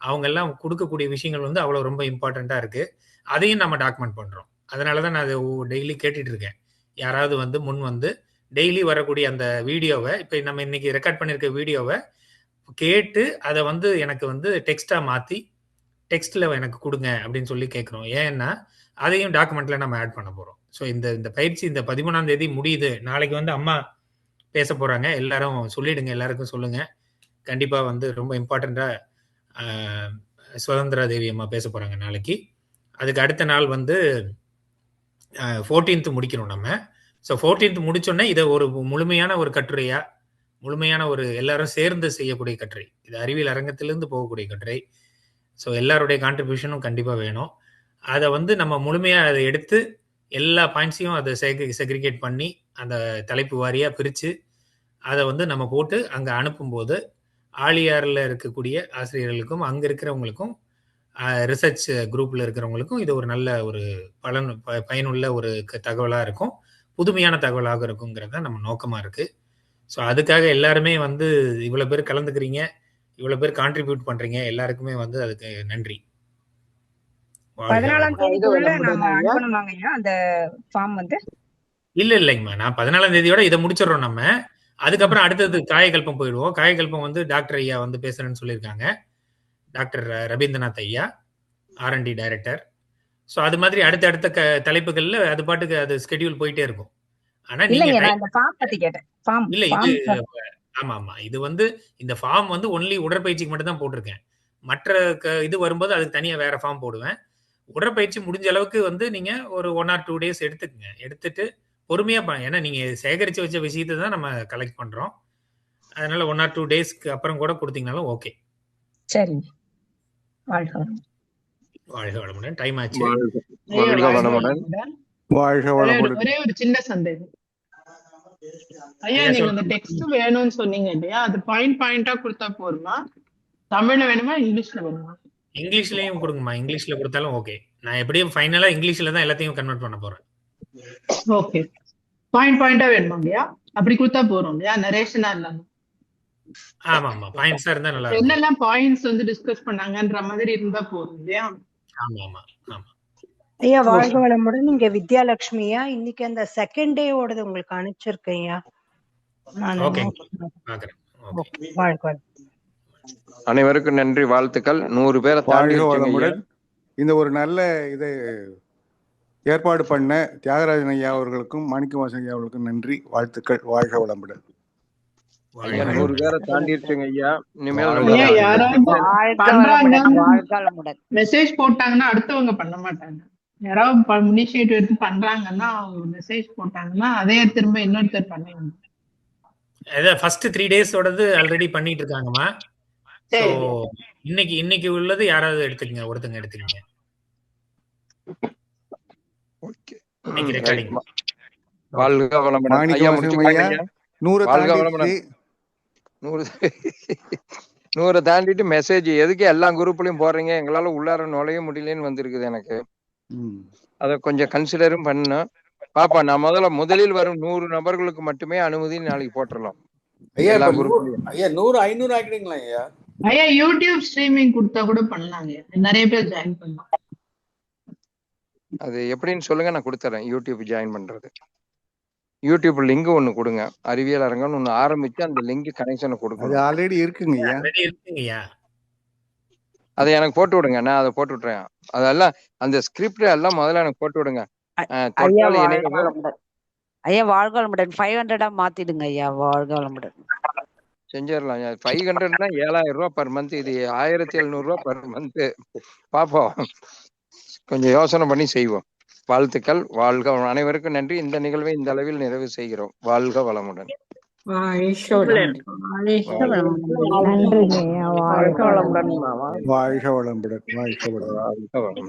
அவங்க எல்லாம் கொடுக்கக்கூடிய விஷயங்கள் வந்து அவ்வளவு ரொம்ப இம்பார்ட்டண்டா இருக்கு. அதையும் நம்ம டாக்குமெண்ட் பண்றோம். அதனாலதான் நான் அதை டெய்லி கேட்டுட்டு இருக்கேன். யாராவது வந்து முன் வந்து டெய்லி வரக்கூடிய அந்த வீடியோவை, இப்ப நம்ம இன்னைக்கு ரெக்கார்ட் பண்ணிருக்க வீடியோவை கேட்டு அதை வந்து எனக்கு வந்து டெக்ஸ்டா மாத்தி டெக்ஸ்ட்ல எனக்கு கொடுங்க அப்படின்னு சொல்லி கேட்கிறோம். ஏன்னா அதையும் டாக்குமெண்ட்ல நம்ம ஆட் பண்ண போறோம். ஸோ இந்த பயிற்சி இந்த 13ஆம் தேதி முடியுது. நாளைக்கு வந்து அம்மா பேச போறாங்க. எல்லாரும் சொல்லிடுங்க, எல்லாருக்கும் சொல்லுங்க. கண்டிப்பா வந்து ரொம்ப இம்பார்ட்டண்டா சுதந்திரா தேவி அம்மா பேச போறாங்க நாளைக்கு. அதுக்கு அடுத்த நாள் வந்து 14th முடிக்கணும் நம்ம. ஸோ 14th முடிச்சோடனே இதை ஒரு முழுமையான ஒரு கட்டுரையா, முழுமையான ஒரு எல்லாரும் சேர்ந்து செய்யக்கூடிய கட்டுரை, இது அறிவியல் அரங்கத்திலிருந்து போகக்கூடிய கட்டுரை. ஸோ எல்லாருடைய கான்ட்ரிபியூஷனும் கண்டிப்பா வேணும். அதை வந்து நம்ம முழுமையா அதை எடுத்து எல்லா பாயிண்ட்ஸையும் அதை செக்ரிகேட் பண்ணி அந்த தலைப்பு வாரியா பிரிச்சு அதை வந்து நம்ம போட்டு அங்க அனுப்பும்போது ஆழியார்ல இருக்கக்கூடிய ஆசிரியர்களுக்கும் அங்க இருக்கிறவங்களுக்கும் ரிசர்ச் குரூப்ல இருக்கிறவங்களுக்கும் இது ஒரு நல்ல ஒரு பயனுள்ள ஒரு தகவலா இருக்கும், புதுமையான தகவலாக இருக்குங்கிறத நம்ம நோக்கமா இருக்கு. ஸோ அதுக்காக எல்லாருமே வந்து இவ்வளவு பேர் கலந்துக்கிறீங்க, இவ்வளவு பேர் கான்ட்ரிபியூட் பண்றீங்க, எல்லாருக்குமே வந்து அதுக்கு நன்றி. 14ஆம் தேதிக்குள்ள நாம அனுப்பணுமாங்க ஐயா அந்த ஃபார்ம் வந்து? இல்லைங்கம்மா, நான் 14ஆம் தேதியோட இதை முடிச்சிடறோம் நம்ம. அதுக்கப்புறம் அடுத்தது காயகல்பம் போயிடுவோம். காயகல்பம் வந்து டாக்டர் ஐயா வந்து பேசுறேன்னு சொல்லியிருக்காங்க, டாக்டர் ரவீந்திரநாத் ஐயா, R&D டைரக்டர். ஸோ அது மாதிரி அடுத்த தலைப்புகள்ல அது பாட்டுக்கு அது ஸ்கெடியூல் போயிட்டே இருக்கும். ஆனா நீங்க இல்ல இது ஆமா இது வந்து இந்த ஃபார்ம் வந்து ஒன்லி உடற்பயிற்சிக்கு மட்டும் தான் போட்டிருக்கேன். மற்ற இது வரும்போது அதுக்கு தனியா வேற ஃபார்ம் போடுவேன். உடற்பயிற்சி முடிஞ்ச அளவுக்கு வந்து நீங்க ஒரு 1 or 2 days எடுத்துக்கங்க. எடுத்துட்டு பொறுமையா ஏன்னா நீங்க சேகரிச்சு வச்ச விஷயத்தை தான் நம்ம கலெக்ட் பண்றோம். அதனால 1 or 2 daysக்கு அப்புறம் கூட கொடுத்தீங்கனாலும் ஓகே. சரி, வாழ்க வளமுடன். டைம் ஆச்சு. ஒரே ஒரு சின்ன சந்தேகம் ஐயா, நீங்க அந்த டெக்ஸ்ட் வேணும்னு சொன்னீங்க இல்லையா, அது பாயிண்டா கொடுத்தா போதுமா? தமிழ்ல வேணுமா இங்கிலீஷ்ல வேணுமா? இங்கிலீஷ்லயும் கொடுங்கம்மா, இங்கிலீஷ்ல கொடுத்தாலும் ஓகே. நான் எப்படியும் ஃபைனலா இங்கிலீஷ்ல தான் எல்லாத்தையும் கன்வெர்ட் பண்ண போறேன். ஓகே, பாயிண்டா வேணுமா இல்லையா? அப்படி கொடுத்தா போறோம் இல்லையா, நரேஷனா இல்லாம? ஆமா பாயிண்ட்ஸா இருந்தா நல்லா இருக்கும். என்னெல்லாம் பாயிண்ட்ஸ் வந்து டிஸ்கஸ் பண்ணாங்கன்ற மாதிரி இருந்தா போதும் இல்லையா? ஆமா ஐயா வாழ்க வளமுடன். நீங்க வித்யாலட்சுமியா? இன்னைக்கு அந்த செகண்ட் டே ஓடது உங்களுக்கு அனுப்பிச்சிருக்கேன் ஐயா. அனைவருக்கும் நன்றி, வாழ்த்துக்கள். 100 பேரை தாண்டி இந்த ஒரு நல்ல இதை ஏற்பாடு பண்ண தியாகராஜன் ஐயா அவர்களுக்கும் மாணிக்கவாசன் ஐயா அவர்களுக்கும் நன்றி, வாழ்த்துக்கள். வாழ்க வளமுடன். 100 பேரை தாண்டிடுச்சுங்க ஐயா. இனிமேல் மெசேஜ் போட்டாங்கன்னா அடுத்தவங்க பண்ண மாட்டாங்க. யாராவது இனிஷியேட்டிவ் எடுத்து பண்றாங்கன்னா மெசேஜ் போட்டாங்கன்னா அதே திரும்ப இன்னொருத்தர் பண்ணுவாங்க. ஃபர்ஸ்ட் 3 days ஆல்ரெடி பண்ணிட்டு இருக்காங்கம்மா. சோ இன்னைக்கு உள்ளது யாராவது எடுத்துக்கங்க, ஒருத்தங்க எடுத்துக்கங்க. ஓகே, இன்னைக்கு ரெக்கார்டிங். வாழ்க வளமுடன் ஐயா. முடிச்சுட்டாங்க. 100 தாண்டிட்டு மெசேஜ் எதுக்கு எல்லா குரூப்லயும் போடுறீங்க, எங்களால உள்ளார நுழைய முடியலன்னு வந்திருக்குது எனக்கு. அத கொஞ்சம் கன்சிடரும் பண்ணணும். பாப்பா, நான் முதலில் வரும் 100 நபர்களுக்கு மட்டுமே அனுமதி நாளைக்கு போட்டுறலாம். ஐயா 100 500 ஆக்கிடுங்களா ஐயா? ஐயா யூடியூப் ஸ்ட்ரீமிங் கொடுத்தா கூட பண்ணலாங்க, நிறைய பேர் ஜாயின் பண்ணலாம். அது எப்படின்னு சொல்லுங்க, நான் கொடுத்துறேன். யூடியூப் ஜாயின் பண்றது யூடியூப் லிங்க் ஒண்ணு கொடுங்க. அறிவியல் அரங்கம்னு ஒண்ணு ஆரம்பிச்சு அந்த லிங்க் கனெக்ஷனை கொடுங்க. அது ஆல்ரெடி இருக்குங்க ஐயா. அதை எனக்கு போட்டு விடுங்க, நான் அதை போட்டு விட்டுறேன். அதெல்லாம் அந்த ஸ்கிரிப்ட் எல்லாம் முதல்ல எனக்கு போட்டு விடுங்க. ஐயா வாழ்க வளமுடன் 500 மாத்திடுங்க ஐயா. வாழ்க வளமுடன் செஞ்சிடலாம். 500னா 7000 ரூபாய் பர் மந்த், இது 1700 ரூபாய் பர் மந்த். பாப்போம், கொஞ்சம் யோசனை பண்ணி செய்வோம். வாழ்த்துக்கள். வாழ்க அனைவருக்கும் நன்றி. இந்த நிகழ்வை இந்த அளவில் நிறைவு செய்கிறோம். வாழ்க வளமுடன். வாழ்க நன்றிங்க ஐயா. வாழ்க வளமுடன். வாழ்க வளமுடன். வாழ்க வளமுடன். வாழ்க வளமுடன்.